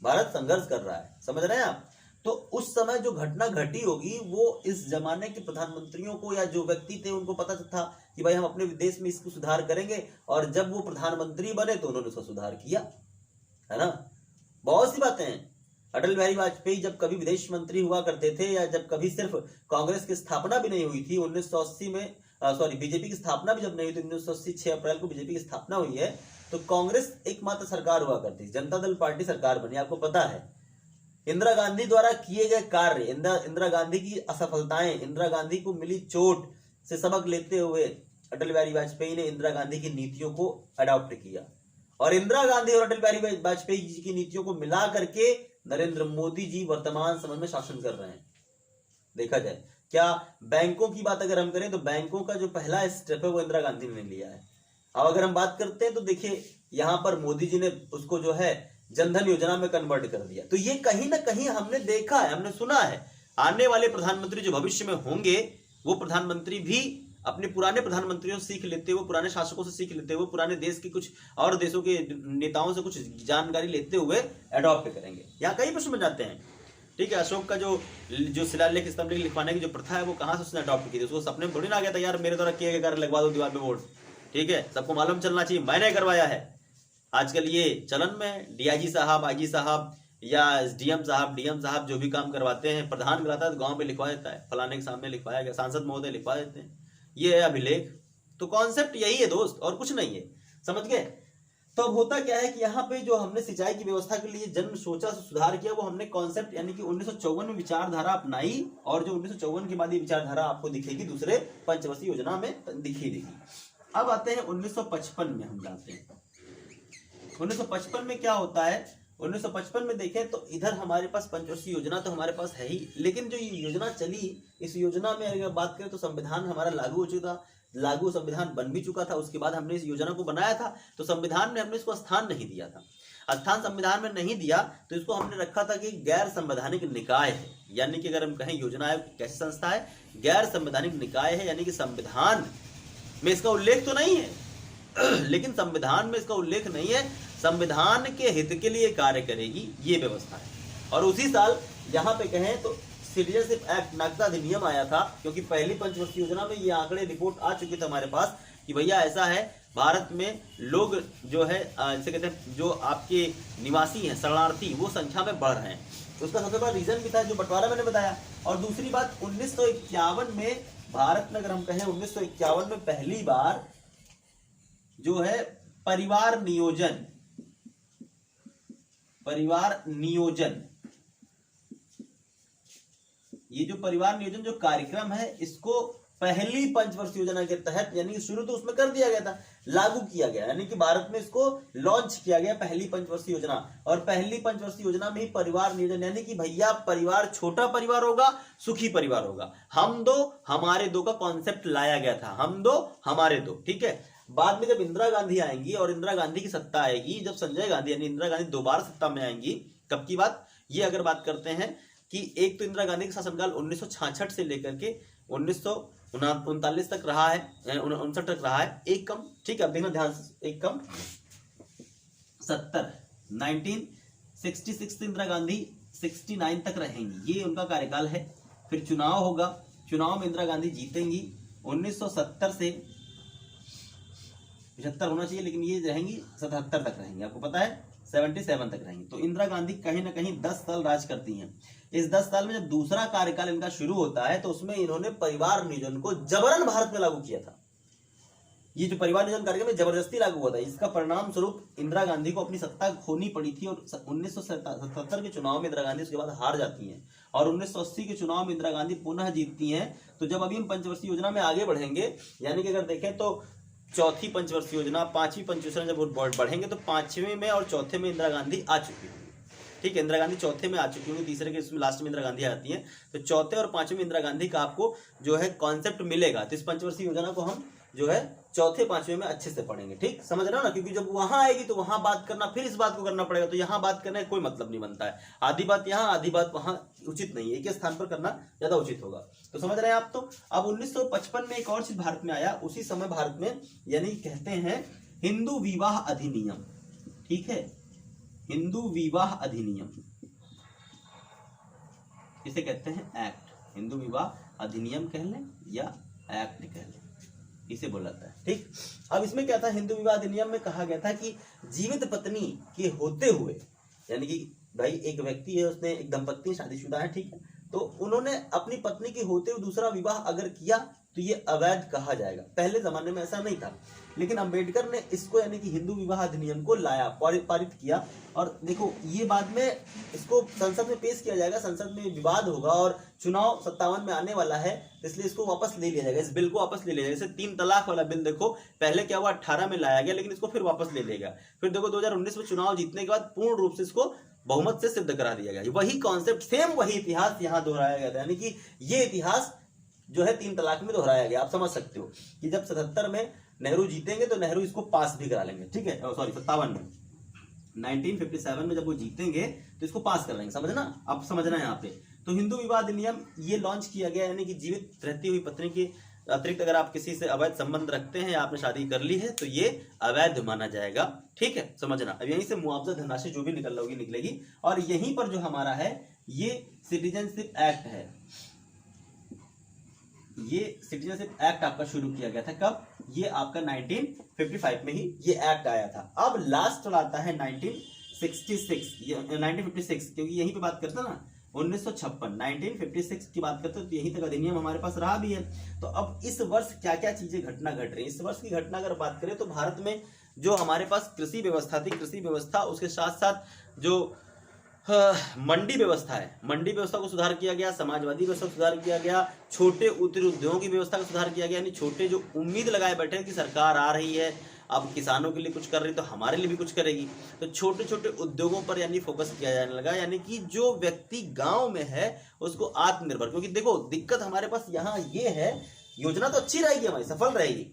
भारत संघर्ष कर रहा है, समझ रहे हैं आप। तो उस समय जो घटना घटी होगी वो इस जमाने के प्रधानमंत्रियों को या जो व्यक्ति थे उनको पता था कि भाई हम अपने देश में इसको सुधार करेंगे, और जब वो प्रधानमंत्री बने तो उन्होंने उसका सुधार किया, है ना। बहुत सी बातें हैं। अटल बिहारी वाजपेयी जब कभी विदेश मंत्री हुआ करते थे, या जब कभी सिर्फ कांग्रेस की स्थापना भी नहीं हुई थी 1980 में, बीजेपी की स्थापना भी जब नहीं हुई थी 1980 6 अप्रैल को बीजेपी की स्थापना हुई है, तो कांग्रेस एकमात्र सरकार हुआ करती, जनता दल पार्टी सरकार बनी, आपको पता है। इंदिरा गांधी द्वारा किए गए कार्य, इंदिरा गांधी की असफलताएं, इंदिरा गांधी को मिली चोट से सबक लेते हुए अटल बिहारी वाजपेयी ने इंदिरा गांधी की नीतियों को अडॉप्ट किया, और इंदिरा गांधी और अटल बिहारी वाजपेयी जी की नीतियों को मिला करके नरेंद्र मोदी जी वर्तमान समय में शासन कर रहे हैं। देखा जाए क्या बैंकों की बात अगर हम करें तो बैंकों का जो पहला स्टेप है वो इंदिरा गांधी ने लिया है। अब अगर हम बात करते हैं तो देखिए यहां पर मोदी जी ने उसको जो है जनधन योजना में कन्वर्ट कर दिया। तो ये कहीं ना कहीं हमने देखा है, हमने सुना है, आने वाले प्रधानमंत्री जो भविष्य में होंगे वो प्रधानमंत्री भी अपने पुराने प्रधानमंत्रियों से सीख लेते हुए, पुराने शासकों से सीख लेते हुए, पुराने देश के कुछ और देशों के नेताओं से कुछ जानकारी लेते हुए अडॉप्ट करेंगे। यहाँ कई प्रश्न बन जाते हैं, ठीक है। अशोक का जो शिलालेख स्तंभ लिखवाने की जो प्रथा है वो कहाँ से उसने अडॉप्ट की थी? उसको सपने में थोड़ी ना आ गया था यार मेरे द्वारा किए गए कार्य लगवा दो दीवार पे बोर्ड, ठीक है। सबको मालूम चलना चाहिए मैंने करवाया है। आजकल ये चलन में डीआईजी साहब, आईजी साहब या डीएम साहब जो भी काम करवाते हैं, प्रधान कराता है तो गांव पे लिखवा देता है, फलाने के सामने लिखवाया गया, सांसद महोदय लिखवा देते हैं, ये है अभिलेख। तो कॉन्सेप्ट यही है दोस्त, और कुछ नहीं है, समझ गए। तो अब होता क्या है कि यहाँ पे जो हमने सिंचाई की व्यवस्था के लिए जन्म सोचा से सुधार किया, वो हमने कॉन्सेप्ट यानी कि 1954 में विचारधारा अपनाई, और जो 1954 के बाद ये विचारधारा आपको दिखेगी दूसरे पंचवर्षीय योजना में दिखेगी। अब आते हैं 1955 में, हम जाते हैं 1955 में क्या होता है। 1955 में देखें तो इधर हमारे पास पंचवर्षीय योजना तो हमारे पास है ही, लेकिन जो ये योजना चली, इस योजना में अगर बात करें तो संविधान हमारा लागू हो चुका, लागू संविधान बन भी चुका था। उसके बाद हमने इस योजना को बनाया था तो संविधान में हमने इसको स्थान नहीं दिया था। स्थान संविधान में नहीं दिया तो इसको हमने रखा था कि गैर संवैधानिक निकाय है, यानी कि अगर हम कहें योजना आयोग कैसी संस्था है, गैर संवैधानिक निकाय है, यानी कि संविधान में इसका उल्लेख तो नहीं है, लेकिन संविधान में इसका उल्लेख नहीं है, संविधान के हित के लिए कार्य करेगी, ये व्यवस्था है। और उसी साल यहाँ पे कहें तो सिटीजनशिप एक्ट, नागरिकता अधिनियम आया था, क्योंकि पहली पंचवर्षीय योजना में ये आंकड़े रिपोर्ट आ चुके थे हमारे पास कि भैया ऐसा है भारत में लोग जो है जैसे कहते हैं जो आपके निवासी हैं, शरणार्थी, वो संख्या में बढ़ रहे हैं। उसका सबसे बड़ा रीजन भी था जो बंटवारा मैंने बताया। और दूसरी बात 1951 में भारत में अगर हम कहें 1951 में पहली बार जो है परिवार नियोजन ये जो परिवार नियोजन जो कार्यक्रम है, इसको पहली पंचवर्षीय योजना के तहत, यानी शुरू तो उसमें कर दिया गया था, लागू किया गया, यानी कि भारत में इसको लॉन्च किया गया पहली पंचवर्षीय योजना। और पहली पंचवर्षीय योजना में ही परिवार नियोजन, यानी कि भैया परिवार छोटा परिवार होगा, सुखी परिवार होगा, हम दो हमारे दो का कॉन्सेप्ट लाया गया था, हम दो हमारे दो, ठीक है। बाद में जब इंदिरा गांधी आएंगी और इंदिरा गांधी की सत्ता आएगी, जब संजय गांधी यानी इंदिरा गांधी दोबारा सत्ता में आएंगी, कब की बात ये अगर बात करते हैं कि एक तो इंदिरा गांधी का शासनकाल 1966 से लेकर के 1939 तक रहा है, 59 तक रहा है, एक कम, ठीक है, अब देखना ध्यान से, एक कम 1966 से इंदिरा गांधी 69 तक रहेंगी, ये उनका कार्यकाल है। फिर चुनाव होगा, चुनाव में इंदिरा गांधी जीतेंगी, 1970 से 75 होना चाहिए, लेकिन ये रहेंगी 77 तक रहेंगी, आपको पता है 77 तक रहेंगी। तो इंदिरा गांधी कहीं ना कहीं 10 साल राज करती हैं। इस 10 साल में जब दूसरा कार्यकाल इनका शुरू होता है तो उसमें इन्होंने परिवार नियोजन को जबरन भारत में लागू किया था। ये जो परिवार नियोजन कार्यक्रम में जबरदस्ती लागू हुआ था, इसका परिणाम स्वरूप इंदिरा गांधी को अपनी सत्ता खोनी पड़ी थी, और 1977 के चुनाव में इंदिरा गांधी उसके बाद हार जाती हैं, और 1980 के चुनाव में इंदिरा गांधी पुनः जीतती हैं। तो जब अभी हम पंचवर्षीय योजना में आगे बढ़ेंगे, यानी कि अगर देखें तो चौथी पंचवर्षीय योजना, पांचवी पंचवर्षीय योजना जब बढ़ेंगे तो पांचवें में और चौथे में इंदिरा गांधी आ चुकी होंगी, ठीक है। इंदिरा गांधी चौथे में आ चुकी होंगी, तीसरे के इसमें लास्ट में इंदिरा गांधी आती है, तो चौथे और पांचवें में इंदिरा गांधी का आपको जो है कॉन्सेप्ट मिलेगा। तो इस पंचवर्षीय योजना को हम जो है चौथे पांचवें में अच्छे से पढ़ेंगे, ठीक, समझ रहे हो ना, क्योंकि जब वहां आएगी तो वहां बात करना, फिर इस बात को करना पड़ेगा, तो यहाँ बात करने का कोई मतलब नहीं बनता है, आधी बात यहाँ आधी बात वहां उचित नहीं है, एक ही स्थान पर करना ज्यादा उचित होगा। तो समझ रहे हैं आप। तो अब 1955 में एक और चीज भारत में आया, उसी समय भारत में, यानी कहते हैं हिंदू विवाह अधिनियम, ठीक है, हिंदू विवाह अधिनियम। इसे कहते हैं एक्ट, हिंदू विवाह अधिनियम कह लें या एक्ट कह लें, इसे बोला जाता है। ठीक, अब इसमें क्या था, हिंदू विवाह अधिनियम में कहा गया था कि जीवित पत्नी के होते हुए, यानी कि भाई एक व्यक्ति है, उसने एक दंपत्ति शादीशुदा है, ठीक है, तो उन्होंने अपनी पत्नी के होते हुए दूसरा विवाह अगर किया तो ये अवैध कहा जाएगा। पहले जमाने में ऐसा नहीं था, लेकिन अंबेडकर ने इसको यानी कि हिंदू विवाह अधिनियम को लाया, पारित किया। और देखो ये बाद में इसको संसद में पेश किया जाएगा, संसद में विवाद होगा और चुनाव 57 में आने वाला है, इसलिए इसको वापस ले लिया जाएगा, इस बिल को वापस ले लिया जाएगा। जैसे 3 तलाक वाला बिल देखो, पहले क्या हुआ 18 में लाया गया, लेकिन इसको फिर वापस ले लेगा। फिर देखो 2019 में चुनाव जीतने के बाद पूर्ण रूप से इसको बहुमत से सिद्ध करा दिया गया। वही कॉन्सेप्ट, सेम वही इतिहास यहाँ दोहराया गया था, यानी कि ये इतिहास जो है 3 तलाक में दोहराया गया। आप समझ सकते हो कि जब 77 में नेहरू जीतेंगे तो नेहरू इसको पास भी करा लेंगे, ठीक है, सॉरी 57 में, 1957 में जब वो जीतेंगे तो इसको पास कर लेंगे, समझना, आप समझना यहाँ पे। तो हिंदू विवाह अधिनियम ये लॉन्च किया गया, यानी कि जीवित रहती हुई पत्नी के अतिरिक्त अगर आप किसी से अवैध संबंध रखते हैं या आपने शादी कर ली है तो ये अवैध माना जाएगा, ठीक है, समझना। अब यहीं से मुआवजा धनराशि जो भी निकल रही निकलेगी। और यहीं पर जो हमारा है ये सिटीजनशिप एक्ट है, ये सिटीजनशिप एक्ट आपका शुरू किया गया था कब, ये आपका 1955 में ही ये एक्ट आया था। अब लास्ट आता है 1956, क्योंकि यहीं पे बात करते हैं ना 1956 की बात करते हैं, तो यहीं तक अधिनियम हमारे पास रहा भी है। तो अब इस वर्ष क्या क्या चीजें घटना घट रही है, इस वर्ष की घटना अगर बात करें तो भारत में जो हमारे पास कृषि व्यवस्था थी, कृषि व्यवस्था, उसके साथ साथ जो मंडी व्यवस्था है, मंडी व्यवस्था को सुधार किया गया, समाजवादी व्यवस्था को सुधार किया गया, छोटे उत्तरी उद्योगों की व्यवस्था को सुधार किया गया, यानी छोटे जो उम्मीद लगाए बैठे कि सरकार आ रही है, अब किसानों के लिए कुछ कर रही है तो हमारे लिए भी कुछ करेगी, तो छोटे छोटे उद्योगों पर यानी फोकस किया जाने लगा, यानी कि जो व्यक्ति गांव में है उसको आत्मनिर्भर। क्योंकि देखो दिक्कत हमारे पास यहाँ ये है, योजना तो अच्छी रहेगी हमारी, सफल रहेगी,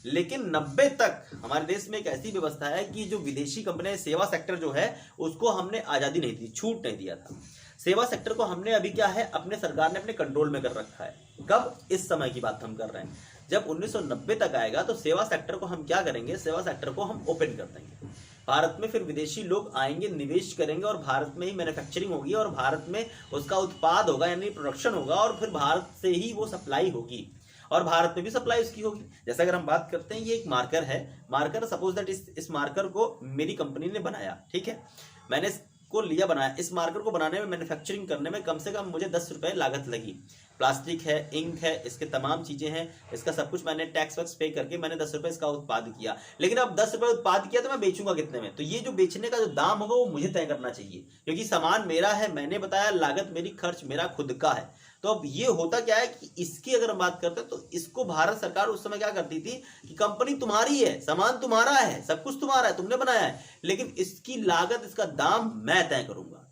लेकिन 90 तक हमारे देश में एक ऐसी व्यवस्था है कि जो विदेशी कंपनियां, सेवा सेक्टर जो है उसको हमने आजादी नहीं दी, छूट नहीं दिया था। सेवा सेक्टर को हमने अभी क्या है, अपने सरकार ने अपने कंट्रोल में कर रखा है। कब, इस समय की बात हम कर रहे हैं, जब 1990 तक आएगा तो सेवा सेक्टर को हम क्या करेंगे, सेवा सेक्टर को हम ओपन कर देंगे। भारत में फिर विदेशी लोग आएंगे, निवेश करेंगे और भारत में ही मैन्युफैक्चरिंग होगी और भारत में उसका उत्पाद होगा, यानी प्रोडक्शन होगा, और फिर भारत से ही वो सप्लाई होगी और भारत में भी सप्लाई उसकी होगी। जैसे अगर हम बात करते हैं, ये एक मार्कर है, मार्कर सपोज दैट इस मार्कर को मेरी कंपनी ने बनाया, ठीक है, मैंने इसको लिया बनाया, इस मार्कर को बनाने में, मैन्युफैक्चरिंग करने में कम से कम मुझे 10 रुपए लागत लगी। प्लास्टिक है, इंक है, इसके तमाम चीजें हैं, इसका सब कुछ मैंने टैक्स वैक्स पे करके मैंने 10 रुपए इसका उत्पाद किया। लेकिन अब 10 रुपए उत्पाद किया तो मैं बेचूंगा कितने में, तो ये जो बेचने का जो दाम होगा वो मुझे तय करना चाहिए, क्योंकि सामान मेरा है, मैंने बताया, लागत मेरी, खर्च मेरा खुद का है। तो अब ये होता क्या है कि इसकी अगर हम बात करते हैं तो इसको भारत सरकार उस समय क्या करती थी कि कंपनी तुम्हारी है, सामान तुम्हारा है, सब कुछ तुम्हारा है, तुमने बनाया है, लेकिन इसकी लागत, इसका दाम मैं तय करूंगा।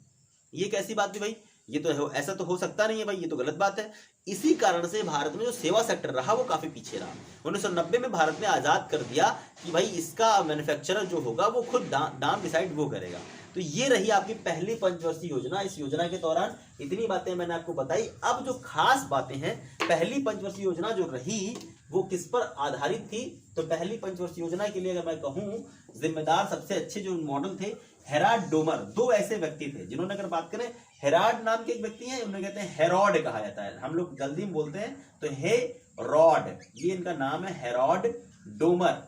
ये कैसी बात थी भाई, ये तो ऐसा तो हो सकता नहीं है भाई, ये तो गलत बात है। इसी कारण से भारत में जो सेवा सेक्टर रहा वो काफी पीछे रहा। 1990 में भारत ने आजाद कर दिया कि भाई इसका मैन्युफैक्चरर जो होगा वो खुद दाम डिसाइड वो करेगा। तो ये रही आपकी पहली पंचवर्षीय योजना। इस योजना के दौरान इतनी बातें मैंने आपको बताई। अब जो खास बातें हैं, पहली पंचवर्षीय योजना जो रही वो किस पर आधारित थी, तो पहली पंचवर्षीय योजना के लिए अगर मैं कहूं, जिम्मेदार सबसे अच्छे जो मॉडल थे हेराल्ड डोमर, 2 ऐसे व्यक्ति थे जिन्होंने, अगर बात करें, हेराल्ड नाम के एक व्यक्ति हैं, उन्हें कहते हैं हेरोड कहा जाता है, हम लोग जल्दी में बोलते हैं तो हेरोड, ये इनका नाम है, हेरोड डोमर,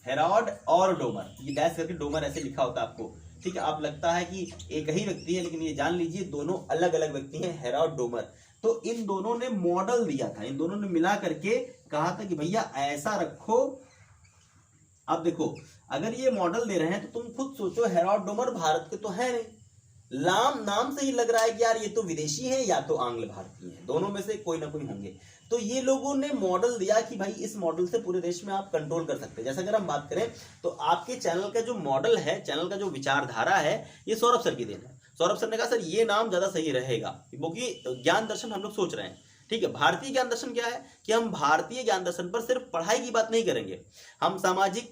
हेरोड और डोमर, ये डैश करके डोमर ऐसे लिखा होता है आपको, ठीक है। आप लगता है कि एक ही व्यक्ति है, लेकिन ये जान लीजिए दोनों अलग अलग व्यक्ति हैं, हेरोड डोमर। तो इन दोनों ने मॉडल दिया था, इन दोनों ने मिला करके कहा था कि भैया ऐसा रखो। अब देखो, अगर ये मॉडल दे रहे हैं तो तुम खुद सोचो, हेरोड डोमर भारत के तो है नहीं, नाम से ही लग रहा है कि यार ये तो विदेशी है या तो आंग्ल भारतीय है, दोनों में से कोई ना कोई होंगे। तो ये लोगों ने मॉडल दिया कि भाई इस मॉडल से पूरे देश में आप कंट्रोल कर सकते हैं। जैसे अगर हम बात करें तो आपके चैनल का जो मॉडल है, चैनल का जो विचारधारा है, ये सौरभ सर की देन है। सौरभ सर ने कहा सर ये नाम ज्यादा सही रहेगा, क्योंकि ज्ञान दर्शन हम लोग सोच रहे हैं, ठीक है। भारतीय ज्ञान दर्शन क्या है कि हम भारतीय ज्ञान दर्शन पर सिर्फ पढ़ाई की बात नहीं करेंगे, हम सामाजिक,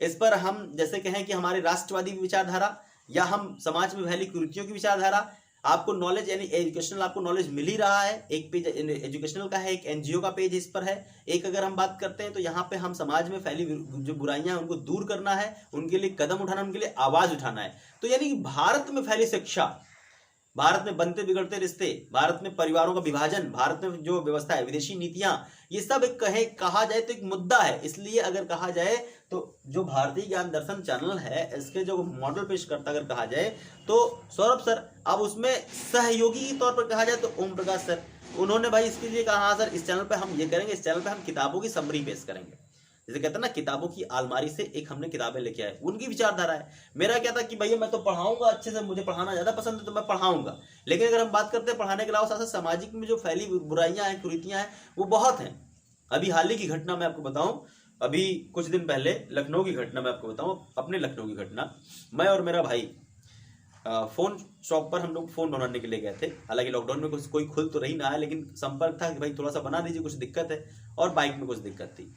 इस पर हम जैसे कहें कि हमारे राष्ट्रवादी विचारधारा, या हम समाज में फैली कुरीतियों की विचारधारा, आपको नॉलेज यानी एजुकेशनल आपको नॉलेज मिल ही रहा है। एक पेज एजुकेशनल का है, एक एनजीओ का पेज इस पर है। एक अगर हम बात करते हैं तो यहाँ पे हम समाज में फैली जो बुराइयां हैं उनको दूर करना है, उनके लिए कदम उठाना, उनके लिए आवाज उठाना है। तो यानी भारत में फैली शिक्षा, भारत में बनते बिगड़ते रिश्ते, भारत में परिवारों का विभाजन, भारत में जो व्यवस्था है, विदेशी नीतियां, ये सब एक कहा जाए तो एक मुद्दा है। इसलिए अगर कहा जाए तो जो भारतीय ज्ञान दर्शन चैनल है, इसके जो मॉडल पेश करता अगर कहा जाए तो सौरभ सर, अब उसमें सहयोगी के तौर पर कहा जाए तो ओम प्रकाश सर, उन्होंने भाई इसके लिए कहा हाँ सर इस चैनल पर हम ये करेंगे, इस चैनल पर हम किताबों की समरी पेश करेंगे। जैसे कहते हैं ना, किताबों की अलमारी से एक हमने किताबें लेके आए, उनकी विचारधारा है। मेरा क्या था कि भैया मैं तो पढ़ाऊंगा अच्छे से, मुझे पढ़ाना ज्यादा पसंद है तो मैं पढ़ाऊंगा, लेकिन अगर हम बात करते हैं पढ़ाने के अलावा साथ साथ सामाजिक में जो फैली बुराइयां हैं, कुरीतियां हैं, वो बहुत हैं। अभी हाल ही की घटना मैं आपको बताऊं, अभी कुछ दिन पहले लखनऊ की घटना मैं आपको बताऊं, अपने लखनऊ की घटना। मैं और मेरा भाई फोन शॉप पर हम लोग फोन बनवाने के लिए गए थे। हालांकि लॉकडाउन में कुछ कोई खुल तो रही ना है, लेकिन संपर्क था कि भाई थोड़ा सा बना दीजिए, कुछ दिक्कत है, और बाइक में कुछ दिक्कत थी।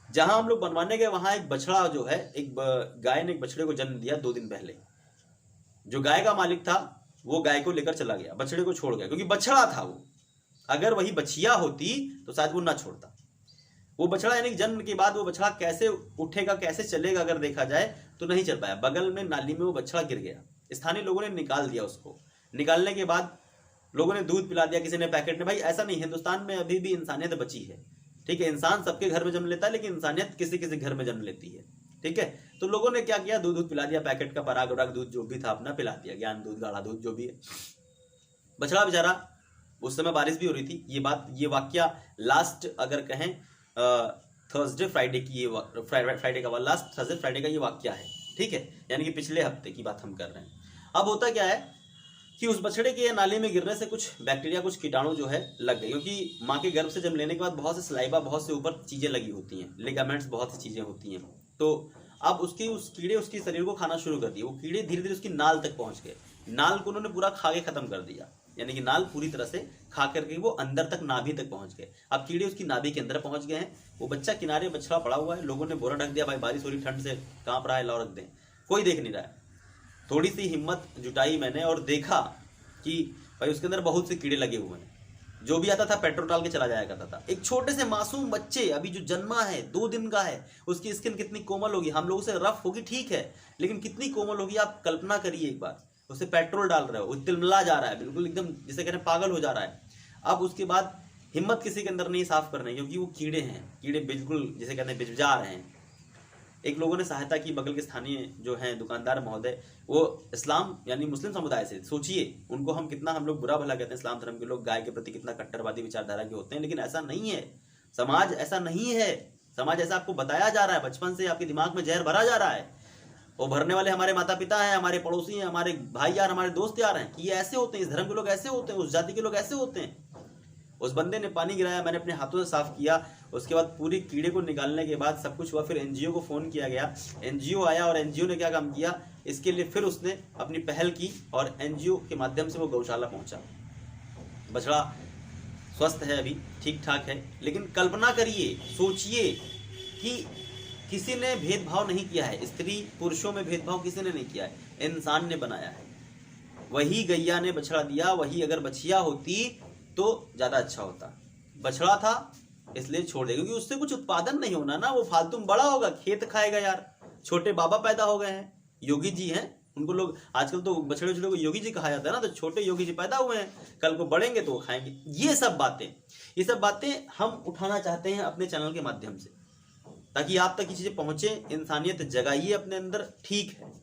जहां हम लोग बनवाने गए वहां एक बछड़ा जो है, एक गाय ने एक बछड़े को जन्म दिया 2 दिन पहले। जो गाय का मालिक था वो गाय को लेकर चला गया, बछड़े को छोड़ गया, क्योंकि बछड़ा था वो। अगर वही बछिया होती तो शायद वो ना छोड़ता। वो बछड़ा यानी जन्म के बाद वो बछड़ा कैसे उठेगा, कैसे चलेगा, अगर देखा जाए तो नहीं चल पाया। बगल में नाली में वो बछड़ा गिर गया, स्थानीय लोगों ने निकाल दिया उसको। निकालने के बाद लोगों ने दूध पिला दिया, किसी ने पैकेट में। भाई ऐसा नहीं, हिंदुस्तान में अभी भी इंसानियत बची है, ठीक है। इंसान सबके घर में जन्म लेता है, लेकिन इंसानियत किसी किसी घर में जन्म लेती है, ठीक है। तो लोगों ने क्या किया, दूध पिला दिया, पैकेट का पराग वराग दूध जो भी था अपना पिला दिया, ज्ञान दूध, गाढ़ा दूध, जो भी है। बछड़ा बेचारा, उस समय बारिश भी हो रही थी। ये वाक्या लास्ट अगर कहें थर्सडे फ्राइडे की, ये फ्राइडे का लास्ट थर्सडे फ्राइडे का ये वाक्या है, ठीक है। यानी कि पिछले हफ्ते की बात हम कर रहे हैं। अब होता क्या है कि उस बछड़े के नाली में गिरने से कुछ बैक्टीरिया, कुछ कीटाणु जो है लग गए, क्योंकि माँ के गर्भ से जन्म लेने के बाद बहुत से सलाइवा, बहुत से ऊपर चीजें लगी होती हैं, लिगामेंट्स, बहुत सी चीजें होती हैं। तो अब उस कीड़े उसके शरीर को खाना शुरू कर दिए। वो कीड़े धीरे धीरे उसकी नाल तक पहुंच गए। नाल को उन्होंने पूरा खा के खत्म कर दिया, यानी कि नाल पूरी तरह से खा करके वो अंदर तक, नाभि तक पहुंच गए। अब कीड़े उसकी नाभि के अंदर पहुंच गए हैं। वो बच्चा किनारे बछड़ा पड़ा हुआ है, लोगों ने बोरा ढक दिया, भाई बारिश हो रही, ठंड से कांप रहा है, लाओ रख दें, कोई देख नहीं रहा है। थोड़ी सी हिम्मत जुटाई मैंने और देखा कि भाई उसके अंदर बहुत से कीड़े लगे हुए हैं। जो भी आता था पेट्रोल डाल के चला जाया करता था। एक छोटे से मासूम बच्चे, अभी जो जन्मा है, 2 दिन का है, उसकी स्किन कितनी कोमल होगी। हम लोगों से रफ होगी, ठीक है, लेकिन कितनी कोमल होगी आप कल्पना करिए एक बार। उसे पेट्रोल डाल रहे हो, वो तिलमिला जा रहा है, बिल्कुल एकदम जिसे कहते हैं पागल हो जा रहा है। अब उसके बाद हिम्मत किसी के अंदर नहीं साफ करने, क्योंकि वो कीड़े हैं, कीड़े बिल्कुल जिसे कहते हैं बिजजा रहे हैं। एक लोगों ने सहायता की, बगल के स्थानीय जो हैं दुकानदार महोदय, वो इस्लाम यानी मुस्लिम समुदाय से, सोचिए उनको हम कितना, हम लोग बुरा भला कहते हैं, इस्लाम धर्म के लोग गाय के प्रति कितना कट्टरवादी विचारधारा के होते हैं, लेकिन ऐसा नहीं है। समाज ऐसा नहीं है। समाज ऐसा आपको बताया जा रहा है, बचपन से आपके दिमाग में जहर भरा जा रहा है। वो भरने वाले हमारे माता पिता हैं, हमारे पड़ोसी हैं, हमारे भाई यार, हमारे दोस्त यार हैं कि ये ऐसे होते हैं, इस धर्म के लोग ऐसे होते हैं, उस जाति के लोग ऐसे होते हैं। उस बंदे ने पानी गिराया, मैंने अपने हाथों से साफ किया। उसके बाद पूरी कीड़े को निकालने के बाद सब कुछ हुआ, फिर एनजीओ को फोन किया गया, एनजीओ आया और एनजीओ ने क्या काम किया, इसके लिए फिर उसने अपनी पहल की और एनजीओ के माध्यम से वो गौशाला पहुंचा। बछड़ा स्वस्थ है, अभी ठीक ठाक है, लेकिन कल्पना करिए, सोचिए कि किसी ने भेदभाव नहीं किया है, स्त्री पुरुषों में भेदभाव किसी ने नहीं किया है, इंसान ने बनाया है। वही गैया ने बछड़ा दिया, वही अगर बछिया होती तो ज्यादा अच्छा होता। बछड़ा था इसलिए छोड़ दे, क्योंकि उससे कुछ उत्पादन नहीं होना ना, वो फालतू में बड़ा होगा, खेत खाएगा यार। छोटे बाबा पैदा हो गए हैं, योगी जी हैं, उनको लोग आजकल तो बछड़े को योगी जी कहा जाता है ना, तो छोटे योगी जी पैदा हुए हैं, कल को बढ़ेंगे तो वो खाएंगे। ये सब बातें हम उठाना चाहते हैं अपने चैनल के माध्यम से, ताकि आप तक ये चीजें पहुंचे। इंसानियत जगाइए अपने अंदर, ठीक है,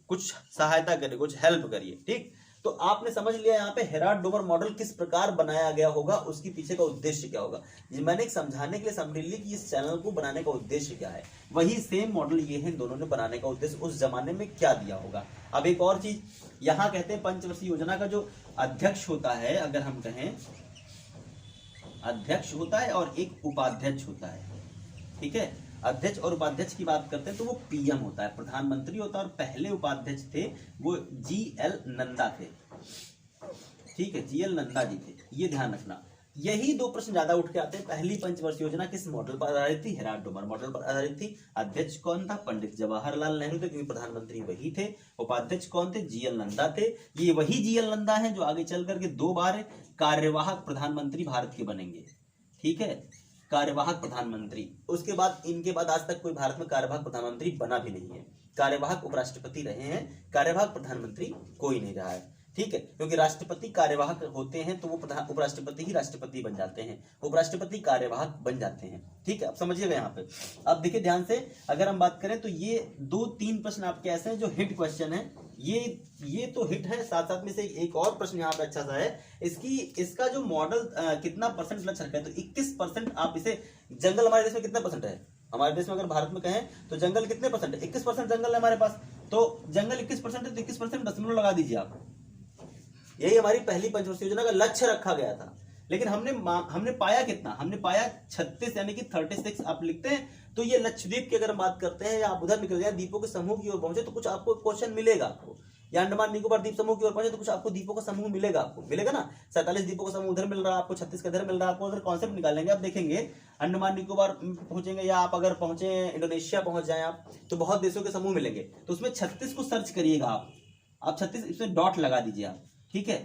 कुछ सहायता करिए, कुछ हेल्प करिए, ठीक। तो आपने समझ लिया यहाँ पे हेराल्ड डोमर मॉडल किस प्रकार बनाया गया होगा, उसके पीछे का उद्देश्य क्या होगा। मैंने एक समझाने के लिए समझ कि इस चैनल को बनाने का उद्देश्य क्या है। वही सेम मॉडल ये है, दोनों ने बनाने का उद्देश्य उस जमाने में क्या दिया होगा। अब एक और चीज, यहाँ कहते हैं पंचवर्षीय योजना का जो अध्यक्ष होता है, अगर हम कहें अध्यक्ष होता है और एक उपाध्यक्ष होता है, ठीक है। अध्यक्ष और उपाध्यक्ष की बात करते हैं तो वो पीएम होता है, प्रधानमंत्री होता है, और पहले उपाध्यक्ष थे वो जीएल नंदा थे, ठीक है, जीएल नंदा जी थे, ये ध्यान रखना। यही 2 प्रश्न ज्यादा उठ के आते हैं। पहली पंचवर्षीय योजना किस मॉडल पर आधारित थी, हेराल्ड डोमर मॉडल पर आधारित थी। अध्यक्ष कौन था, पंडित जवाहरलाल नेहरू थे, क्योंकि प्रधानमंत्री वही थे। उपाध्यक्ष कौन थे, जीएल नंदा थे। ये वही जीएल नंदा है जो आगे चल करके 2 बार कार्यवाहक प्रधानमंत्री भारत के बनेंगे, ठीक है, कार्यवाहक प्रधानमंत्री। उसके बाद इनके बाद आज तक कोई भारत में कार्यवाहक प्रधानमंत्री बना भी नहीं है। कार्यवाहक उपराष्ट्रपति रहे हैं, कार्यवाहक प्रधानमंत्री कोई नहीं रहा है। ठीक है, क्योंकि राष्ट्रपति कार्यवाहक होते हैं तो वो उपराष्ट्रपति ही राष्ट्रपति बन जाते हैं, उपराष्ट्रपति कार्यवाहक बन जाते हैं। ठीक है, अब समझिएगा यहाँ पे। अब देखिए ध्यान से, अगर हम बात करें तो ये 2-3 प्रश्न आपके ऐसे हैं जो हिट क्वेश्चन है। ये तो हिट है, साथ साथ में से एक और प्रश्न यहाँ पे अच्छा सा है, इसका जो मॉडल कितना परसेंट लक्ष्य रखा है, तो 21% आप इसे, जंगल हमारे देश में कितना परसेंट है, हमारे देश में अगर भारत में कहें तो जंगल कितने परसेंट है, 21% जंगल है हमारे पास। तो जंगल 21% है तो 21% दशमलव लगा दीजिए आप। यही हमारी पहली पंचवर्षीय योजना का लक्ष्य रखा गया था। लेकिन हमने पाया कितना, हमने पाया 36 यानी कि 36 आप लिखते हैं। तो ये लक्षद्वीप की अगर हम बात करते हैं, या आप उधर निकल जाए द्वीपों के समूह की ओर पहुंचे तो कुछ आपको क्वेश्चन मिलेगा आपको, या अंडमान निकोबार द्वीप समूह की ओर पहुंचे तो कुछ आपको द्वीपों का समूह मिलेगा, आपको मिलेगा ना। 47 द्वीपों का समूह उधर मिल रहा है आपको, 36 का इधर मिल रहा है आपको। अगर कॉन्सेप्ट निकालेंगे आप देखेंगे, अंडमान निकोबार पहुंचेंगे या आप अगर पहुंचे इंडोनेशिया पहुंच जाए आप, तो बहुत देशों के समूह मिलेंगे। तो उसमें 36 को सर्च करिएगा आप 36 इसमें डॉट लगा दीजिए आप। ठीक है,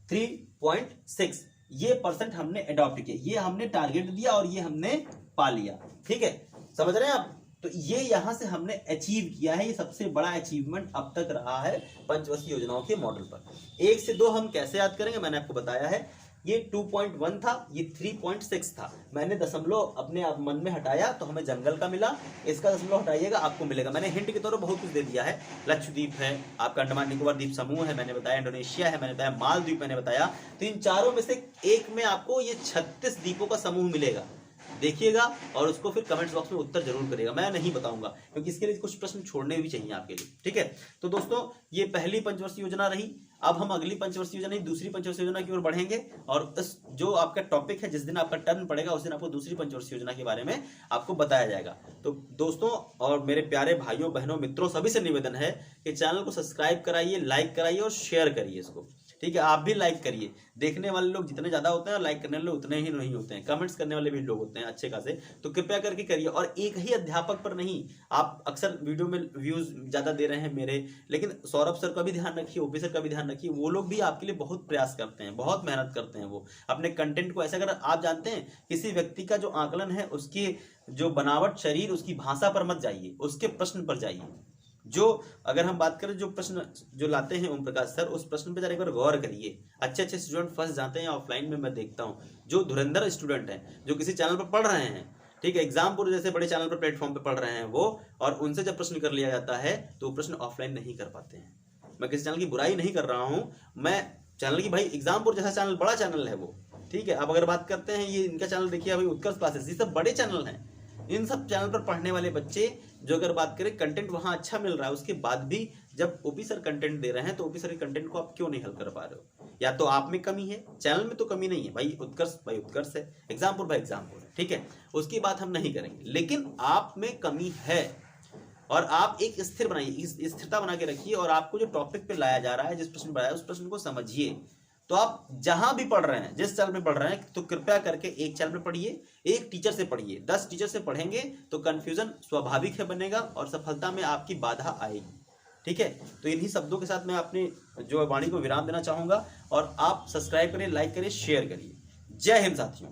3.6 ये परसेंट हमने अडॉप्ट किया, ये हमने टारगेट दिया और ये हमने पा लिया। ठीक है, समझ रहे हैं आप। तो ये यहां से हमने अचीव किया है, ये सबसे बड़ा अचीवमेंट अब तक रहा है पंचवर्षीय योजनाओं के मॉडल पर। 1 से 2 हम कैसे याद करेंगे, मैंने आपको बताया है। ये 2.1 था, ये 3.6 था। मैंने दशमलव अपने आप मन में हटाया तो हमें जंगल का मिला, इसका दशमलव हटाइएगा आपको मिलेगा। मैंने हिंट के तौर पर बहुत कुछ दे दिया है, लक्षद्वीप है, आपका अंडमान निकोबार द्वीप समूह है, मैंने बताया इंडोनेशिया है, मैंने बताया मालदीव, मैंने बताया। तो इन चारों में से एक में आपको ये 36 द्वीपों का समूह मिलेगा, देखिएगा और उसको फिर कमेंट्स बॉक्स में उत्तर जरूर करिएगा। मैं नहीं बताऊंगा क्योंकि इसके लिए कुछ प्रश्न छोड़ने भी चाहिए आपके लिए। ठीक है, तो दोस्तों ये पहली पंचवर्षीय योजना रही। अब हम अगली पंचवर्षीय योजना, दूसरी पंचवर्षीय योजना की ओर बढ़ेंगे और इस जो आपका टॉपिक है, जिस दिन आपका टर्न पड़ेगा उस दिन आपको दूसरी पंचवर्षीय योजना के बारे में आपको बताया जाएगा। तो दोस्तों और मेरे प्यारे भाइयों बहनों मित्रों सभी से निवेदन है कि चैनल को सब्सक्राइब कराइए, लाइक कराइए और शेयर करिए इसको। ठीक है, आप भी लाइक करिए। देखने वाले लोग जितने ज्यादा होते हैं, लाइक करने वाले उतने ही नहीं होते हैं, कमेंट्स करने वाले भी लोग होते हैं अच्छे खासे। तो कृपया करके करिए। और एक ही अध्यापक पर नहीं, आप अक्सर वीडियो में व्यूज ज्यादा दे रहे हैं मेरे, लेकिन सौरभ सर का भी ध्यान रखिए, ओपी सर का भी ध्यान रखिए। वो लोग भी आपके लिए बहुत प्रयास करते हैं, बहुत मेहनत करते हैं वो अपने कंटेंट को। ऐसा अगर आप जानते हैं किसी व्यक्ति का जो आकलन है, उसकी जो बनावट शरीर, उसकी भाषा पर मत जाइए, उसके प्रश्न पर जाइए। जो अगर हम बात करें जो प्रश्न जो लाते हैं ओम प्रकाश सर, उस प्रश्न पे जरा एक बार गौर करिए। अच्छे अच्छे स्टूडेंट फंस जाते हैं ऑफलाइन में, मैं देखता हूँ जो धुरंधर स्टूडेंट हैं, जो किसी चैनल पर पढ़ रहे हैं, ठीक है, एग्जामपुर जैसे बड़े चैनल पर प्लेटफॉर्म पे पढ़ रहे हैं वो, और उनसे जब प्रश्न कर लिया जाता है तो वो प्रश्न ऑफलाइन नहीं कर पाते हैं। मैं किसी चैनल की बुराई नहीं कर रहा हूँ, मैं चैनल की, भाई एग्जामपुर जैसा चैनल बड़ा चैनल है वो, ठीक है। अब अगर बात करते हैं ये इनका चैनल देखिए भाई, उत्कर्ष क्लासेस, ये सब बड़े चैनल हैं। इन सब चैनल पर पढ़ने वाले बच्चे जो अगर बात करें कंटेंट वहां अच्छा मिल रहा है, उसके बाद भी जब ओपी सर कंटेंट दे रहे हैं तो ओपी सर के कंटेंट को आप क्यों नहीं हल कर पा रहे हो? या तो आप में कमी है, चैनल में तो कमी नहीं है भाई उत्कर्ष है, एग्जामपुर भाई एग्जामपुर है, ठीक है, उसकी बात हम नहीं करेंगे, लेकिन आप में कमी है। और आप एक स्थिर बनाइए, स्थिरता बना के रखिए, और आपको जो टॉपिक पे लाया जा रहा है, जिस प्रश्न पर आया उस प्रश्न को समझिए। तो आप जहां भी पढ़ रहे हैं, जिस चैनल में पढ़ रहे हैं, तो कृपया करके एक चैनल में पढ़िए, एक टीचर से पढ़िए। 10 टीचर से पढ़ेंगे तो कंफ्यूजन स्वाभाविक है बनेगा और सफलता में आपकी बाधा आएगी। ठीक है, तो इन्हीं शब्दों के साथ मैं अपनी जो वाणी को विराम देना चाहूंगा, और आप सब्सक्राइब करिए, लाइक करिए, शेयर करिए। जय हिंद साथियों।